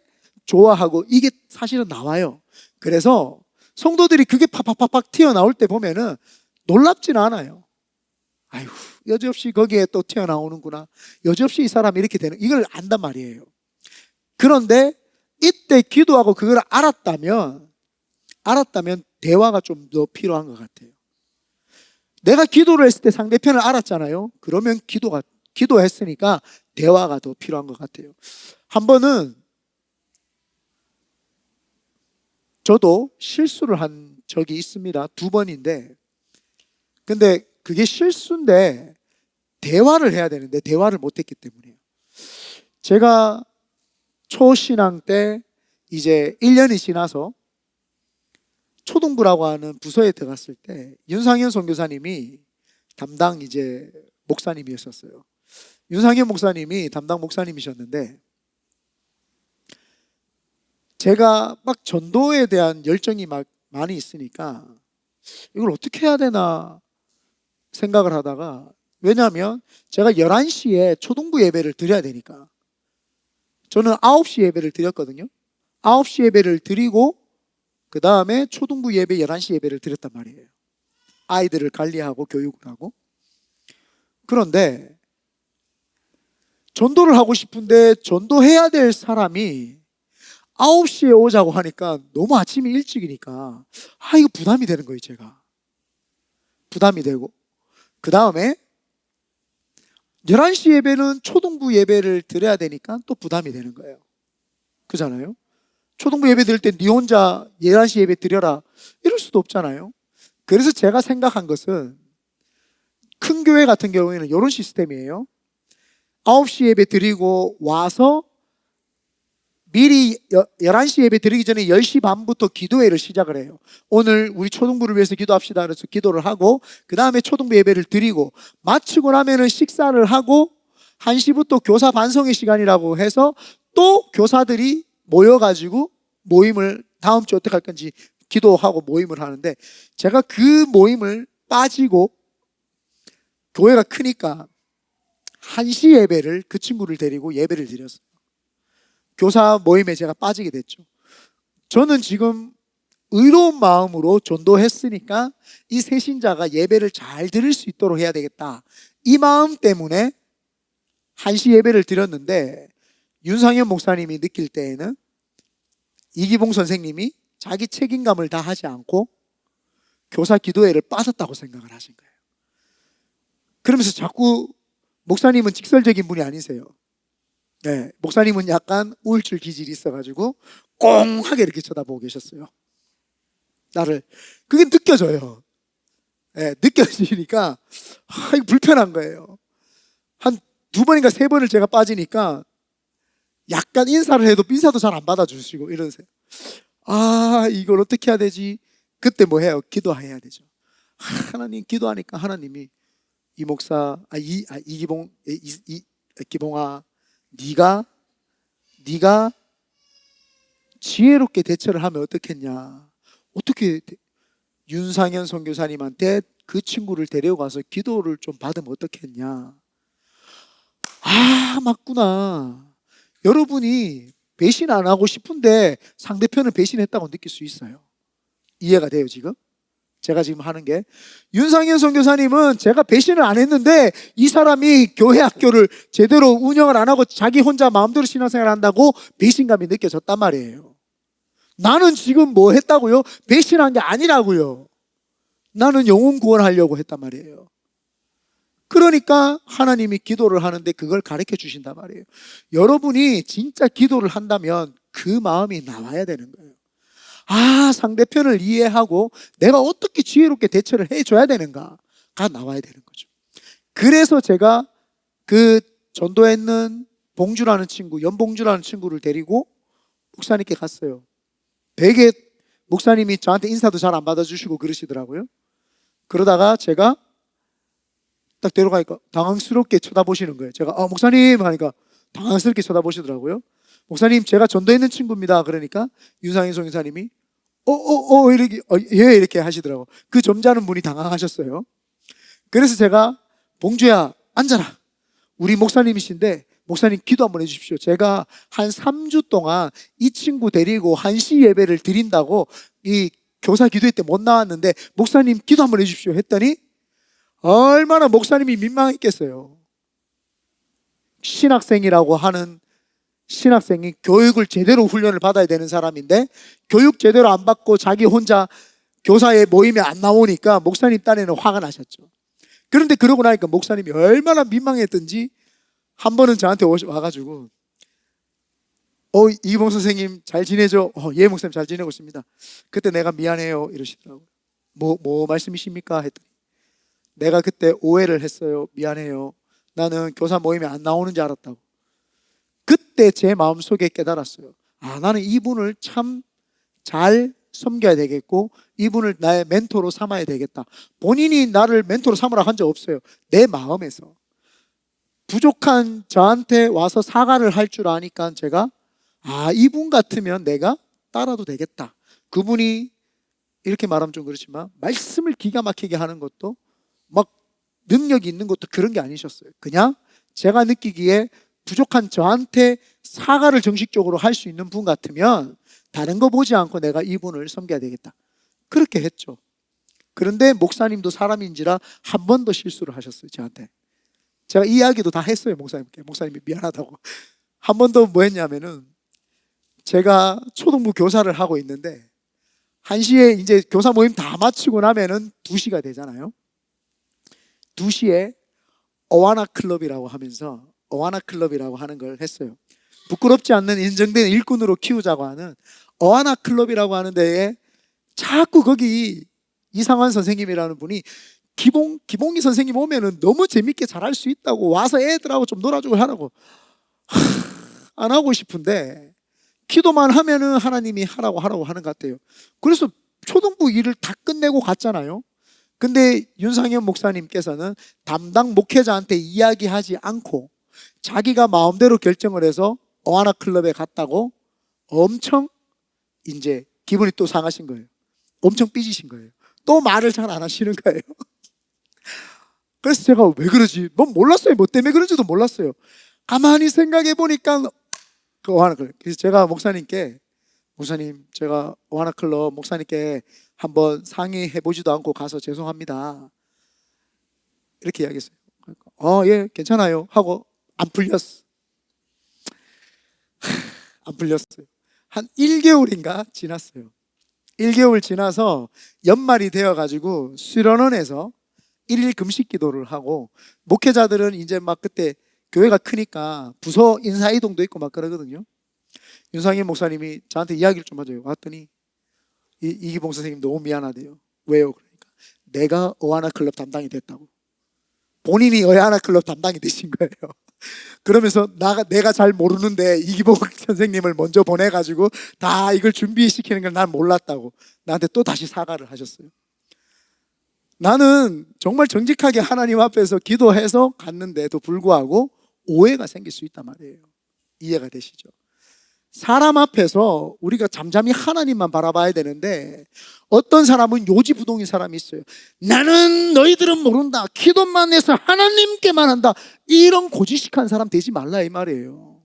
Speaker 1: 좋아하고 이게 사실은 나와요. 그래서 성도들이 그게 팍팍팍팍 튀어나올 때 보면은 놀랍지는 않아요. 아유, 여지없이 거기에 또 튀어나오는구나. 여지없이 이 사람이 이렇게 되는, 이걸 안단 말이에요. 그런데 이때 기도하고 그걸 알았다면 대화가 좀 더 필요한 것 같아요. 내가 기도를 했을 때 상대편을 알았잖아요. 그러면 기도했으니까 대화가 더 필요한 것 같아요. 한 번은 저도 실수를 한 적이 있습니다. 2번인데 근데 그게 실수인데 대화를 해야 되는데 대화를 못했기 때문이에요. 제가 초신앙 때 이제 1년이 지나서 초등부라고 하는 부서에 들어갔을 때 윤상현 선교사님이 담당 이제 목사님이었었어요. 윤상현 목사님이 담당 목사님이셨는데 제가 막 전도에 대한 열정이 막 많이 있으니까 이걸 어떻게 해야 되나 생각을 하다가, 왜냐하면 제가 11시에 초등부 예배를 드려야 되니까 저는 9시 예배를 드렸거든요. 9시 예배를 드리고 그 다음에 초등부 예배 11시 예배를 드렸단 말이에요. 아이들을 관리하고 교육을 하고. 그런데 전도를 하고 싶은데 전도해야 될 사람이 9시에 오자고 하니까 너무 아침이 일찍이니까 이거 부담이 되는 거예요. 제가 부담이 되고, 그 다음에 11시 예배는 초등부 예배를 드려야 되니까 또 부담이 되는 거예요. 그잖아요. 초등부 예배 드릴 때 네 혼자 11시 예배 드려라 이럴 수도 없잖아요. 그래서 제가 생각한 것은, 큰 교회 같은 경우에는 이런 시스템이에요. 9시 예배 드리고 와서 미리 11시 예배 드리기 전에 10시 반부터 기도회를 시작을 해요. 오늘 우리 초등부를 위해서 기도합시다. 그래서 기도를 하고 그 다음에 초등부 예배를 드리고 마치고 나면은 식사를 하고 1시부터 교사 반성회 시간이라고 해서 또 교사들이 모여가지고 모임을 다음 주 어떻게 할 건지 기도하고 모임을 하는데, 제가 그 모임을 빠지고 교회가 크니까 1시 예배를 그 친구를 데리고 예배를 드렸어요. 교사 모임에 제가 빠지게 됐죠. 저는 지금 의로운 마음으로 전도했으니까 이 새신자가 예배를 잘 드릴 수 있도록 해야 되겠다, 이 마음 때문에 1시 예배를 드렸는데, 윤상현 목사님이 느낄 때에는 이기봉 선생님이 자기 책임감을 다하지 않고 교사 기도회를 빠졌다고 생각을 하신 거예요. 그러면서 자꾸, 목사님은 직설적인 분이 아니세요. 네, 목사님은 약간 우울증 기질이 있어가지고 꽁하게 이렇게 쳐다보고 계셨어요. 나를. 그게 느껴져요. 네, 느껴지니까 이거 불편한 거예요. 한 2번인가 3번을 제가 빠지니까 약간 인사를 해도 인사도 잘 안 받아주시고 이러세요. 이걸 어떻게 해야 되지? 그때 뭐 해요? 기도해야 되죠. 하나님, 기도하니까 하나님이 이 목사, 기봉아, 네가 지혜롭게 대처를 하면 어떻겠냐? 어떻게 윤상현 선교사님한테 그 친구를 데려가서 기도를 좀 받으면 어떻겠냐? 맞구나. 여러분이 배신 안 하고 싶은데 상대편은 배신했다고 느낄 수 있어요. 이해가 돼요, 지금? 제가 지금 하는 게, 윤상현 선교사님은 제가 배신을 안 했는데 이 사람이 교회 학교를 제대로 운영을 안 하고 자기 혼자 마음대로 신앙생활 한다고 배신감이 느껴졌단 말이에요. 나는 지금 뭐 했다고요? 배신한 게 아니라고요. 나는 영혼 구원하려고 했단 말이에요. 그러니까 하나님이 기도를 하는데 그걸 가르쳐 주신단 말이에요. 여러분이 진짜 기도를 한다면 그 마음이 나와야 되는 거예요. 상대편을 이해하고 내가 어떻게 지혜롭게 대처를 해줘야 되는가가 나와야 되는 거죠. 그래서 제가 그 전도에 있는 봉주라는 친구, 연봉주라는 친구를 데리고 목사님께 갔어요. 되게 목사님이 저한테 인사도 잘 안 받아주시고 그러시더라고요. 그러다가 제가 딱 데려가니까 당황스럽게 쳐다보시는 거예요. 제가 목사님 하니까 당황스럽게 쳐다보시더라고요. 목사님, 제가 전도에 있는 친구입니다. 그러니까 윤상현 선교사님이 이렇게 예, 이렇게 하시더라고. 그 점잖은 분이 당황하셨어요. 그래서 제가, 봉주야, 앉아라. 우리 목사님이신데 목사님 기도 한번 해주십시오. 제가 한 3주 동안 이 친구 데리고 1시 예배를 드린다고 이 교사 기도회 때 못 나왔는데 목사님 기도 한번 해주십시오 했더니 얼마나 목사님이 민망했겠어요. 신학생이라고 하는 신학생이 교육을 제대로 훈련을 받아야 되는 사람인데 교육 제대로 안 받고 자기 혼자 교사의 모임에 안 나오니까 목사님 딴에는 화가 나셨죠. 그런데 그러고 나니까 목사님이 얼마나 민망했던지 한 번은 저한테 와가지고 이봉 선생님 잘 지내죠? 예, 목사님 잘 지내고 있습니다. 그때 내가 미안해요 이러시더라고요. 뭐 말씀이십니까? 했더니 내가 그때 오해를 했어요. 미안해요. 나는 교사 모임에 안 나오는 줄 알았다고. 그때 제 마음속에 깨달았어요. 아, 나는 이분을 참 잘 섬겨야 되겠고 이분을 나의 멘토로 삼아야 되겠다. 본인이 나를 멘토로 삼으라 한 적 없어요. 내 마음에서. 부족한 저한테 와서 사과를 할 줄 아니까 제가 아, 이분 같으면 내가 따라도 되겠다. 그분이 이렇게 말하면 좀 그렇지만 말씀을 기가 막히게 하는 것도 막 능력이 있는 것도 그런 게 아니셨어요. 그냥 제가 느끼기에 부족한 저한테 사과를 정식적으로 할 수 있는 분 같으면 다른 거 보지 않고 내가 이분을 섬겨야 되겠다. 그렇게 했죠. 그런데 목사님도 사람인지라 한 번 더 실수를 하셨어요. 저한테. 제가 이 이야기도 다 했어요. 목사님께. 목사님이 미안하다고. 한 번 더 뭐 했냐면은 제가 초등부 교사를 하고 있는데 1시에 이제 교사 모임 다 마치고 나면은 2시가 되잖아요. 2시에 어와나 클럽이라고 하면서 어와나 클럽이라고 하는 걸 했어요. 부끄럽지 않는 인정된 일꾼으로 키우자고 하는 어와나 클럽이라고 하는 데에 자꾸 거기 이상환 선생님이라는 분이 기봉이 선생님 오면은 너무 재밌게 잘할 수 있다고 와서 애들하고 좀 놀아주고 하라고 안 하고 싶은데 기도만 하면은 하나님이 하라고 하는 것 같아요. 그래서 초등부 일을 다 끝내고 갔잖아요. 근데 윤상현 목사님께서는 담당 목회자한테 이야기하지 않고 자기가 마음대로 결정을 해서 어하나 클럽에 갔다고 엄청 이제 기분이 또 상하신 거예요. 엄청 삐지신 거예요. 또 말을 잘 안 하시는 거예요. 그래서 제가 왜 그러지? 뭐 몰랐어요. 뭐 때문에 그런지도 몰랐어요. 가만히 생각해 보니까 그 어하나 클럽. 그래서 제가 목사님께 목사님 제가 어하나 클럽 목사님께 한번 상의해 보지도 않고 가서 죄송합니다. 이렇게 이야기했어요. 예, 괜찮아요. 하고 안 풀렸어. 안 풀렸어요. 한 1개월인가 지났어요. 1개월 지나서 연말이 되어가지고 수련원에서 1일 금식 기도를 하고 목회자들은 이제 막 그때 교회가 크니까 부서 인사이동도 있고 막 그러거든요. 윤상현 목사님이 저한테 이야기를 좀 하죠. 왔더니 이기봉 선생님 너무 미안하대요. 왜요? 그러니까 내가 어하나 클럽 담당이 됐다고. 본인이 어하나 클럽 담당이 되신 거예요. 그러면서 내가 잘 모르는데 이기봉 선생님을 먼저 보내가지고 다 이걸 준비시키는 걸 난 몰랐다고 나한테 또 다시 사과를 하셨어요. 나는 정말 정직하게 하나님 앞에서 기도해서 갔는데도 불구하고 오해가 생길 수 있단 말이에요. 이해가 되시죠? 사람 앞에서 우리가 잠잠히 하나님만 바라봐야 되는데 어떤 사람은 요지부동인 사람이 있어요. 나는 너희들은 모른다. 기도만 해서 하나님께만 한다. 이런 고지식한 사람 되지 말라 이 말이에요.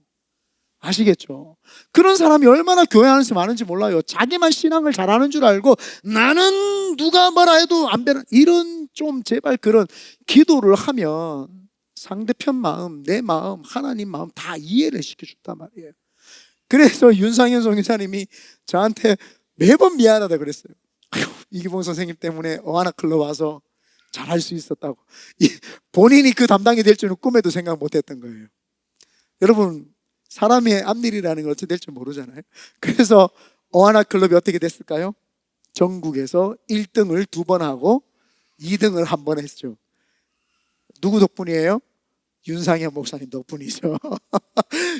Speaker 1: 아시겠죠? 그런 사람이 얼마나 교회 안에서 많은지 몰라요. 자기만 신앙을 잘하는 줄 알고 나는 누가 뭐라 해도 안 되는 이런 좀 제발 그런 기도를 하면 상대편 마음, 내 마음, 하나님 마음 다 이해를 시켜준단 말이에요. 그래서 윤상현 선교사님이 저한테 매번 미안하다 그랬어요. 아유, 이기봉 선생님 때문에 어하나 클럽 와서 잘할 수 있었다고. 본인이 그 담당이 될 줄은 꿈에도 생각 못했던 거예요. 여러분 사람의 앞일이라는 걸 어떻게 될지 모르잖아요. 그래서 어하나 클럽이 어떻게 됐을까요? 전국에서 1등을 2번 하고 2등을 한 번 했죠. 누구 덕분이에요? 윤상현 목사님 덕분이죠.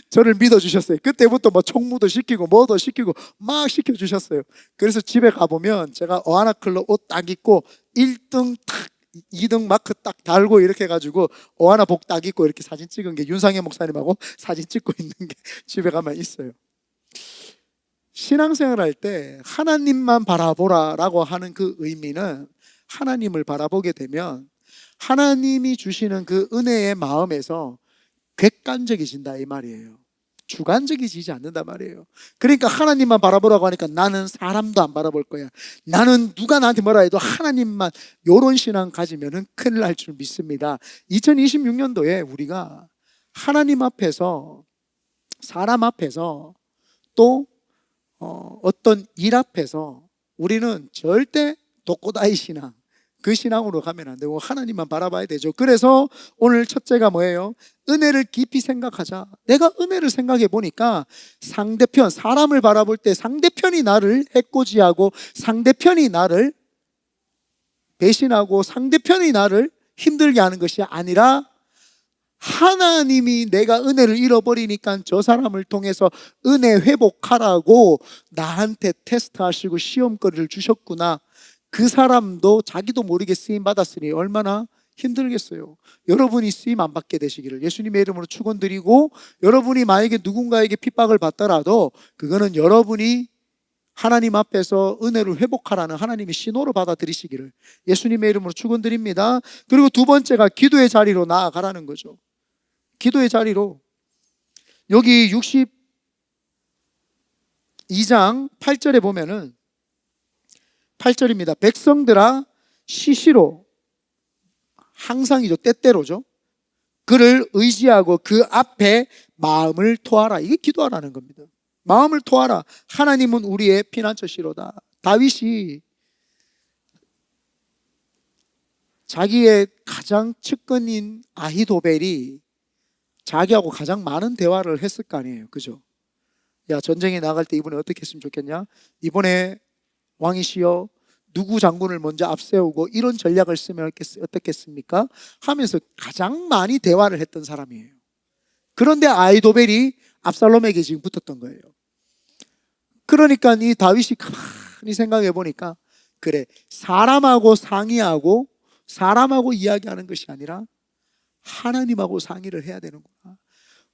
Speaker 1: 저를 믿어주셨어요. 그때부터 뭐 총무도 시키고 뭐도 시키고 막 시켜주셨어요. 그래서 집에 가보면 제가 어하나 클럽 옷 딱 입고 1등 탁 2등 마크 딱 달고 이렇게 해가지고 어하나 복 딱 입고 이렇게 사진 찍은 게 윤상현 목사님하고 사진 찍고 있는 게 집에 가면 있어요. 신앙생활 할 때 하나님만 바라보라라고 하는 그 의미는 하나님을 바라보게 되면 하나님이 주시는 그 은혜의 마음에서 객관적이진다 이 말이에요. 주관적이지지 않는단 말이에요. 그러니까 하나님만 바라보라고 하니까 나는 사람도 안 바라볼 거야. 나는 누가 나한테 뭐라 해도 하나님만. 이런 신앙 가지면 큰일 날 줄 믿습니다. 2026년도에 우리가 하나님 앞에서 사람 앞에서 또 어떤 일 앞에서 우리는 절대 독고다이 신앙 그 신앙으로 가면 안 되고 하나님만 바라봐야 되죠. 그래서 오늘 첫째가 뭐예요? 은혜를 깊이 생각하자. 내가 은혜를 생각해 보니까 상대편, 사람을 바라볼 때 상대편이 나를 해코지하고 상대편이 나를 배신하고 상대편이 나를 힘들게 하는 것이 아니라 하나님이 내가 은혜를 잃어버리니까 저 사람을 통해서 은혜 회복하라고 나한테 테스트하시고 시험거리를 주셨구나. 그 사람도 자기도 모르게 쓰임 받았으니 얼마나 힘들겠어요. 여러분이 쓰임 안 받게 되시기를 예수님의 이름으로 축원드리고, 여러분이 만약에 누군가에게 핍박을 받더라도 그거는 여러분이 하나님 앞에서 은혜를 회복하라는 하나님의 신호로 받아들이시기를 예수님의 이름으로 축원드립니다. 그리고 두 번째가 기도의 자리로 나아가라는 거죠. 기도의 자리로. 여기 62장 8절에 보면은 8절입니다. 백성들아 시시로, 항상이죠, 때때로죠, 그를 의지하고 그 앞에 마음을 토하라. 이게 기도하라는 겁니다. 마음을 토하라. 하나님은 우리의 피난처시로다. 다윗이 자기의 가장 측근인 아히도벨이 자기하고 가장 많은 대화를 했을 거 아니에요. 그죠? 야, 전쟁에 나갈 때 이번에 어떻게 했으면 좋겠냐? 이번에 왕이시여 누구 장군을 먼저 앞세우고 이런 전략을 쓰면 어떻겠습니까? 하면서 가장 많이 대화를 했던 사람이에요. 그런데 아히도벨이 압살롬에게 지금 붙었던 거예요. 그러니까 이 다윗이 가만히 생각해 보니까, 그래, 사람하고 상의하고 사람하고 이야기하는 것이 아니라 하나님하고 상의를 해야 되는구나.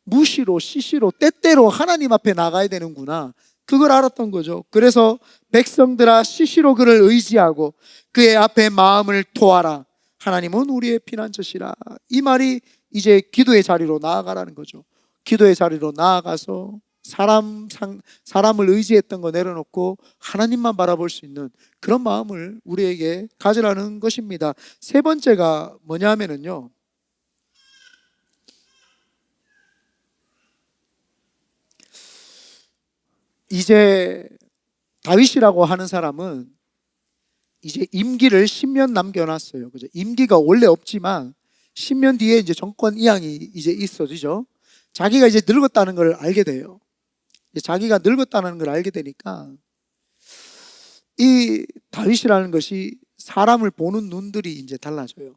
Speaker 1: 무시로 시시로 때때로 하나님 앞에 나가야 되는구나. 그걸 알았던 거죠. 그래서 백성들아 시시로 그를 의지하고 그의 앞에 마음을 토하라. 하나님은 우리의 피난처시라. 이 말이 이제 기도의 자리로 나아가라는 거죠. 기도의 자리로 나아가서 사람을 의지했던 거 내려놓고 하나님만 바라볼 수 있는 그런 마음을 우리에게 가지라는 것입니다. 세 번째가 뭐냐 하면은요, 이제 다윗이라고 하는 사람은 이제 임기를 10년 남겨놨어요. 그죠? 임기가 원래 없지만 10년 뒤에 이제 정권 이양이 이제 있어지죠. 자기가 이제 늙었다는 걸 알게 돼요. 자기가 늙었다는 걸 알게 되니까 이 다윗이라는 것이 사람을 보는 눈들이 이제 달라져요.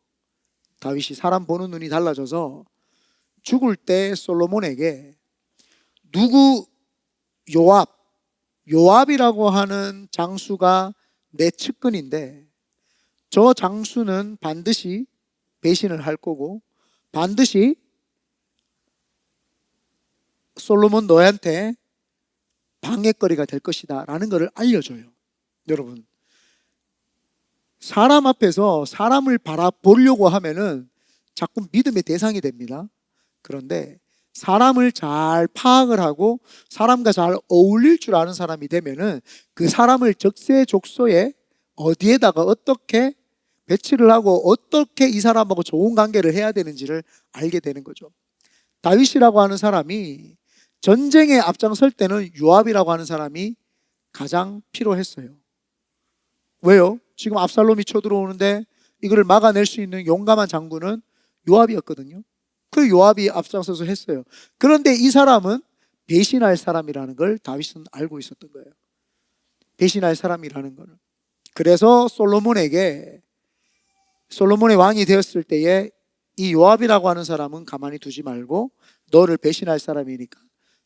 Speaker 1: 다윗이 사람 보는 눈이 달라져서 죽을 때 솔로몬에게 요압이라고 하는 장수가 내 측근인데 저 장수는 반드시 배신을 할 거고 반드시 솔로몬 너한테 방해거리가 될 것이다 라는 것을 알려줘요. 여러분, 사람 앞에서 사람을 바라보려고 하면은 자꾸 믿음의 대상이 됩니다. 그런데 사람을 잘 파악을 하고 사람과 잘 어울릴 줄 아는 사람이 되면은 그 사람을 적세족소에 어디에다가 어떻게 배치를 하고 어떻게 이 사람하고 좋은 관계를 해야 되는지를 알게 되는 거죠. 다윗이라고 하는 사람이 전쟁에 앞장설 때는 요압이라고 하는 사람이 가장 필요했어요. 왜요? 지금 압살롬이 쳐들어오는데 이거를 막아낼 수 있는 용감한 장군은 요압이었거든요. 그 요압이 앞장서서 했어요. 그런데 이 사람은 배신할 사람이라는 걸 다윗은 알고 있었던 거예요. 배신할 사람이라는 걸. 그래서 솔로몬의 왕이 되었을 때에 이 요압이라고 하는 사람은 가만히 두지 말고 너를 배신할 사람이니까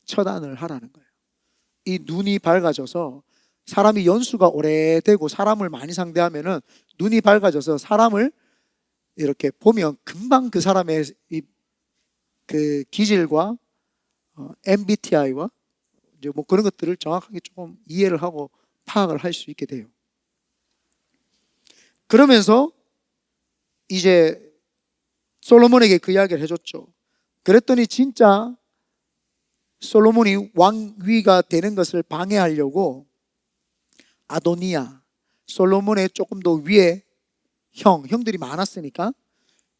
Speaker 1: 처단을 하라는 거예요. 이 눈이 밝아져서 사람이 연수가 오래되고 사람을 많이 상대하면은 눈이 밝아져서 사람을 이렇게 보면 금방 그 사람의 그 기질과 MBTI와 이제 뭐 그런 것들을 정확하게 조금 이해를 하고 파악을 할 수 있게 돼요. 그러면서 이제 솔로몬에게 그 이야기를 해줬죠. 그랬더니 진짜 솔로몬이 왕위가 되는 것을 방해하려고 아도니아, 솔로몬의 조금 더 위에 형들이 많았으니까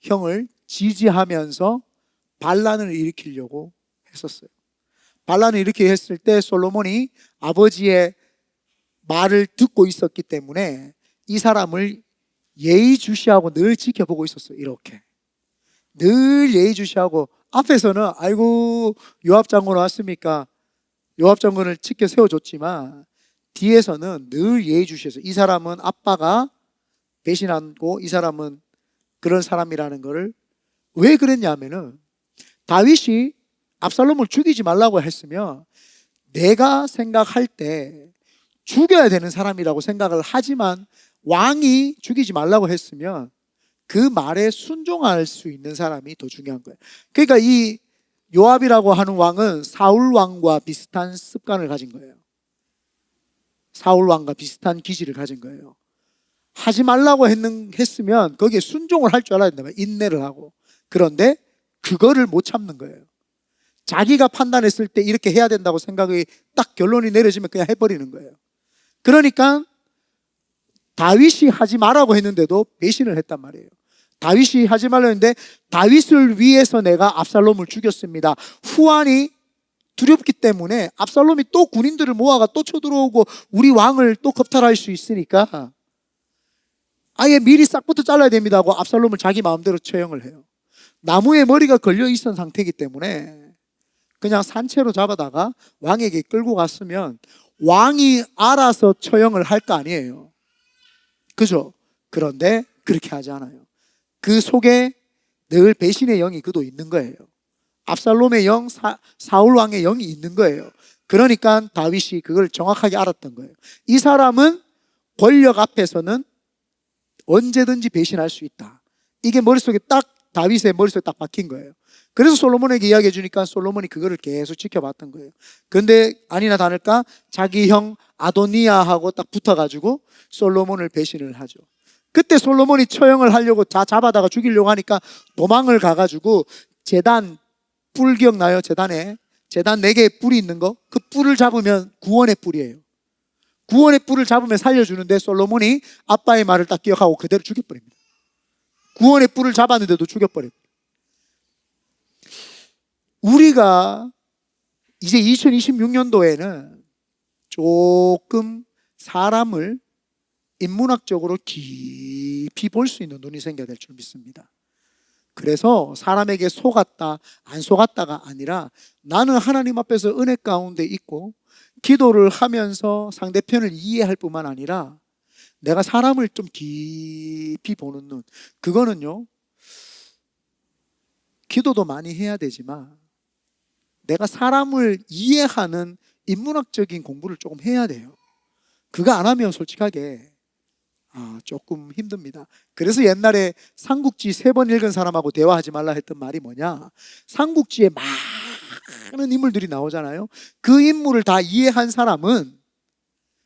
Speaker 1: 형을 지지하면서 반란을 일으키려고 했었어요. 반란을 일으키려 했을 때 솔로몬이 아버지의 말을 듣고 있었기 때문에 이 사람을 예의주시하고 늘 지켜보고 있었어요. 이렇게 늘 예의주시하고 앞에서는 아이고 요압 장군 왔습니까? 요압 장군을 지켜 세워줬지만 뒤에서는 늘 예의주시해서 이 사람은 아빠가 배신하고 이 사람은 그런 사람이라는 것을 왜 그랬냐면은 다윗이 압살롬을 죽이지 말라고 했으면 내가 생각할 때 죽여야 되는 사람이라고 생각을 하지만 왕이 죽이지 말라고 했으면 그 말에 순종할 수 있는 사람이 더 중요한 거예요. 그러니까 이 요압이라고 하는 왕은 사울 왕과 비슷한 습관을 가진 거예요. 사울 왕과 비슷한 기질을 가진 거예요. 하지 말라고 했으면 거기에 순종을 할 줄 알아야 된다. 인내를 하고. 그런데 그거를 못 참는 거예요. 자기가 판단했을 때 이렇게 해야 된다고 생각이 딱 결론이 내려지면 그냥 해버리는 거예요. 그러니까 다윗이 하지 말라고 했는데도 배신을 했단 말이에요. 다윗이 하지 말라고 했는데 다윗을 위해서 내가 압살롬을 죽였습니다. 후환이 두렵기 때문에 압살롬이 또 군인들을 모아가 또 쳐들어오고 우리 왕을 또 겁탈할 수 있으니까 아예 미리 싹부터 잘라야 됩니다 하고 압살롬을 자기 마음대로 처형을 해요. 나무에 머리가 걸려 있던 상태이기 때문에 그냥 산채로 잡아다가 왕에게 끌고 갔으면 왕이 알아서 처형을 할 거 아니에요. 그죠? 그런데 그렇게 하지 않아요. 그 속에 늘 배신의 영이 그도 있는 거예요. 압살롬의 영, 사울 왕의 영이 있는 거예요. 그러니까 다윗이 그걸 정확하게 알았던 거예요. 이 사람은 권력 앞에서는 언제든지 배신할 수 있다. 이게 머릿속에 딱 다윗의 머릿속에 딱 박힌 거예요. 그래서 솔로몬에게 이야기해 주니까 솔로몬이 그거를 계속 지켜봤던 거예요. 그런데 아니나 다를까 자기 형 아도니아하고 딱 붙어가지고 솔로몬을 배신을 하죠. 그때 솔로몬이 처형을 하려고 잡아다가 죽이려고 하니까 도망을 가가지고 제단, 뿔 기억나요? 제단 4개의 뿔이 있는 거, 그 뿔을 잡으면 구원의 뿔이에요. 구원의 뿔을 잡으면 살려주는데 솔로몬이 아빠의 말을 딱 기억하고 그대로 죽여버립니다. 구원의 뿔을 잡았는데도 죽여버립니다. 우리가 이제 2026년도에는 조금 사람을 인문학적으로 깊이 볼 수 있는 눈이 생겨야 될 줄 믿습니다. 그래서 사람에게 속았다 안 속았다가 아니라 나는 하나님 앞에서 은혜 가운데 있고 기도를 하면서 상대편을 이해할 뿐만 아니라 내가 사람을 좀 깊이 보는 눈, 그거는요 기도도 많이 해야 되지만 내가 사람을 이해하는 인문학적인 공부를 조금 해야 돼요. 그거 안 하면 솔직하게 조금 힘듭니다. 그래서 옛날에 삼국지 3번 읽은 사람하고 대화하지 말라 했던 말이 뭐냐, 삼국지에 많은 인물들이 나오잖아요. 그 인물을 다 이해한 사람은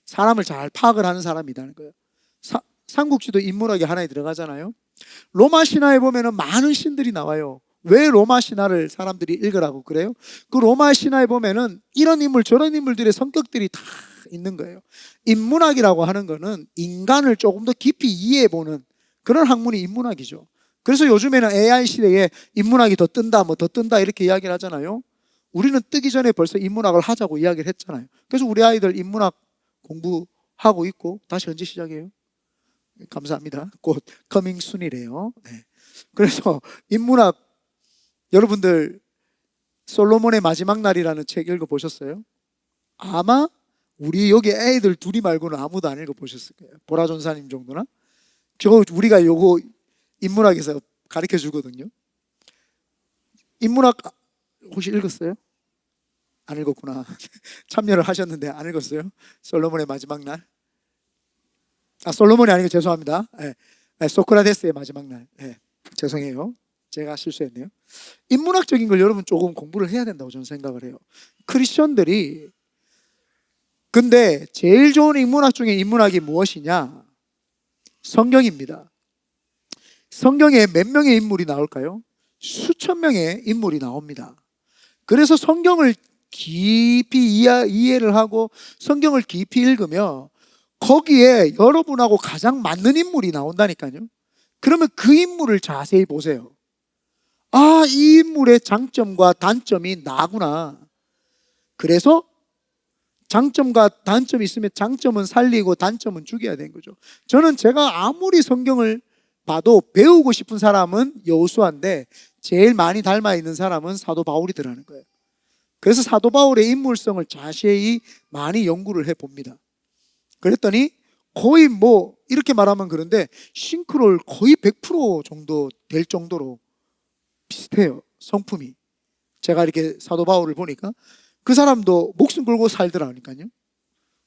Speaker 1: 사람을 잘 파악을 하는 사람이라는 거예요. 삼국지도 인문학이 하나에 들어가잖아요. 로마 신화에 보면은 많은 신들이 나와요. 왜 로마 신화를 사람들이 읽으라고 그래요? 그 로마 신화에 보면은 이런 인물 저런 인물들의 성격들이 다 있는 거예요. 인문학이라고 하는 거는 인간을 조금 더 깊이 이해해보는 그런 학문이 인문학이죠. 그래서 요즘에는 AI 시대에 인문학이 더 뜬다 뭐 더 뜬다 이렇게 이야기를 하잖아요. 우리는 뜨기 전에 벌써 인문학을 하자고 이야기를 했잖아요. 그래서 우리 아이들 인문학 공부하고 있고. 다시 언제 시작해요? 감사합니다. 곧 커밍 순이래요. 네. 그래서 인문학, 여러분들 솔로몬의 마지막 날이라는 책 읽어보셨어요? 아마 우리 여기 애들 둘이 말고는 아무도 안 읽어보셨을 거예요. 보라 전사님 정도나. 우리가 요거 인문학에서 가르쳐 주거든요. 인문학 혹시 읽었어요? 안 읽었구나. 참여를 하셨는데 안 읽었어요? 솔로몬의 마지막 날? 솔로몬이 아니고 죄송합니다. 소크라테스의 마지막 날. 죄송해요. 제가 실수했네요. 인문학적인 걸 여러분 조금 공부를 해야 된다고 저는 생각을 해요. 크리스천들이. 근데 제일 좋은 인문학 중에 인문학이 무엇이냐? 성경입니다. 성경에 몇 명의 인물이 나올까요? 수천 명의 인물이 나옵니다. 그래서 성경을 깊이 이해를 하고 성경을 깊이 읽으면 거기에 여러분하고 가장 맞는 인물이 나온다니까요. 그러면 그 인물을 자세히 보세요. 이 인물의 장점과 단점이 나구나. 그래서 장점과 단점이 있으면 장점은 살리고 단점은 죽여야 되는 거죠. 저는 제가 아무리 성경을 봐도 배우고 싶은 사람은 여호수아인데 제일 많이 닮아 있는 사람은 사도 바울이더라는 거예요. 그래서 사도 바울의 인물성을 자세히 많이 연구를 해봅니다. 그랬더니 거의 이렇게 말하면 그런데 싱크로율 거의 100% 정도 될 정도로 비슷해요, 성품이. 제가 이렇게 사도 바울을 보니까 그 사람도 목숨 걸고 살더라니까요.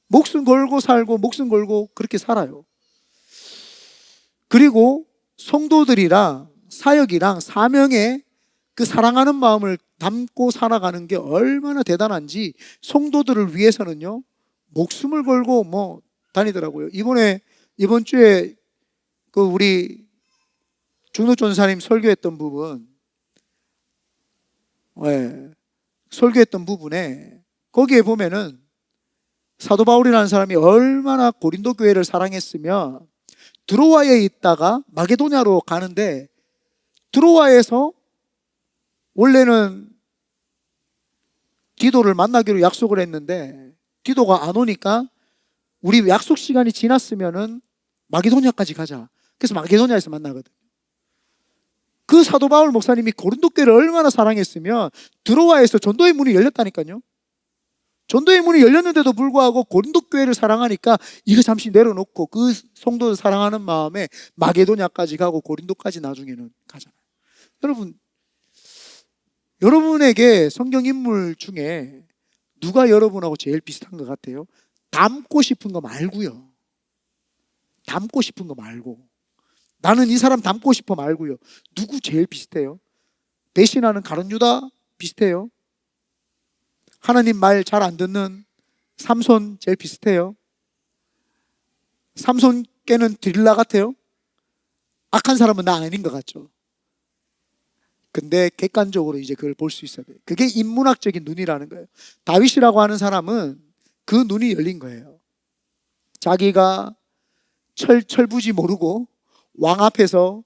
Speaker 1: 목숨 걸고 살고 목숨 걸고 그렇게 살아요. 그리고 성도들이랑 사역이랑 사명에 그 사랑하는 마음을 담고 살아가는 게 얼마나 대단한지 성도들을 위해서는요 목숨을 걸고 뭐 다니더라고요. 이번 주에 그 우리 준호 전사님 설교했던 부분, 설교했던 부분에 거기에 보면은 사도 바울이라는 사람이 얼마나 고린도 교회를 사랑했으면 드로아에 있다가 마게도냐로 가는데, 드로아에서 원래는 디도를 만나기로 약속을 했는데 디도가 안 오니까 우리 약속 시간이 지났으면은 마게도냐까지 가자. 그래서 마게도냐에서 만나거든. 그 사도 바울 목사님이 고린도 교회를 얼마나 사랑했으면 드로아에서 전도의 문이 열렸다니까요. 전도의 문이 열렸는데도 불구하고 고린도 교회를 사랑하니까 이거 잠시 내려놓고 그 성도를 사랑하는 마음에 마게도냐까지 가고 고린도까지 나중에는 가잖아요. 여러분에게 성경 인물 중에 누가 여러분하고 제일 비슷한 것 같아요? 닮고 싶은 거 말고요. 닮고 싶은 거 말고. 나는 이 사람 닮고 싶어 말고요. 누구 제일 비슷해요? 배신하는 가룟 유다 비슷해요? 하나님 말 잘 안 듣는 삼손 제일 비슷해요? 삼손 깨는 드릴라 같아요? 악한 사람은 나 아닌 것 같죠? 근데 객관적으로 이제 그걸 볼 수 있어야 돼요. 그게 인문학적인 눈이라는 거예요. 다윗이라고 하는 사람은 그 눈이 열린 거예요. 자기가 철부지 모르고 왕 앞에서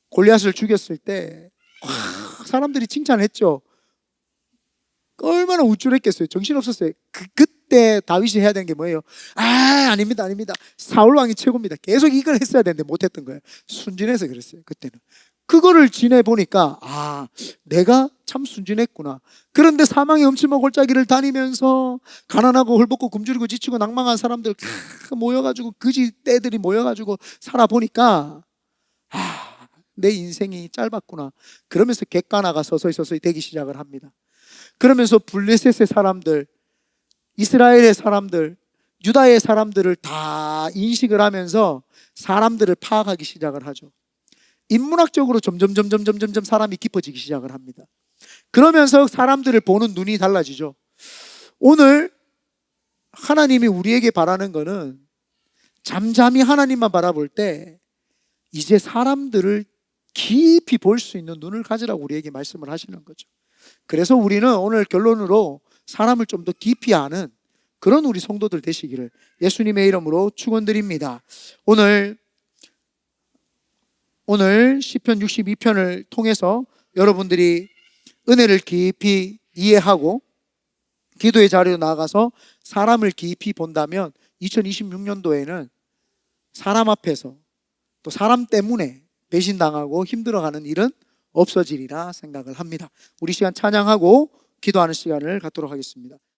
Speaker 1: 골리앗을 죽였을 때 사람들이 칭찬했죠. 얼마나 우쭐했겠어요. 정신없었어요. 그때 다윗이 해야 되는 게 뭐예요? 아닙니다. 사울왕이 최고입니다. 계속 이걸 했어야 되는데 못했던 거예요. 순진해서 그랬어요. 그때는. 그거를 지내보니까 내가 참 순진했구나. 그런데 사망의 음침한 골짜기를 다니면서 가난하고 헐벗고 굶주리고 지치고 낭망한 사람들 모여가지고 거지 떼들이 모여가지고 살아보니까 내 인생이 짧았구나. 그러면서 객관화가 서서히 되기 시작을 합니다. 그러면서 블레셋의 사람들, 이스라엘의 사람들, 유다의 사람들을 다 인식을 하면서 사람들을 파악하기 시작을 하죠. 인문학적으로 점점 사람이 깊어지기 시작을 합니다. 그러면서 사람들을 보는 눈이 달라지죠. 오늘 하나님이 우리에게 바라는 거는 잠잠히 하나님만 바라볼 때 이제 사람들을 깊이 볼 수 있는 눈을 가지라고 우리에게 말씀을 하시는 거죠. 그래서 우리는 오늘 결론으로 사람을 좀 더 깊이 아는 그런 우리 성도들 되시기를 예수님의 이름으로 축원드립니다. 오늘 시편 62편을 통해서 여러분들이 은혜를 깊이 이해하고 기도의 자리로 나아가서 사람을 깊이 본다면 2026년도에는 사람 앞에서 또 사람 때문에 배신당하고 힘들어가는 일은 없어지리라 생각을 합니다. 우리 시간 찬양하고 기도하는 시간을 갖도록 하겠습니다.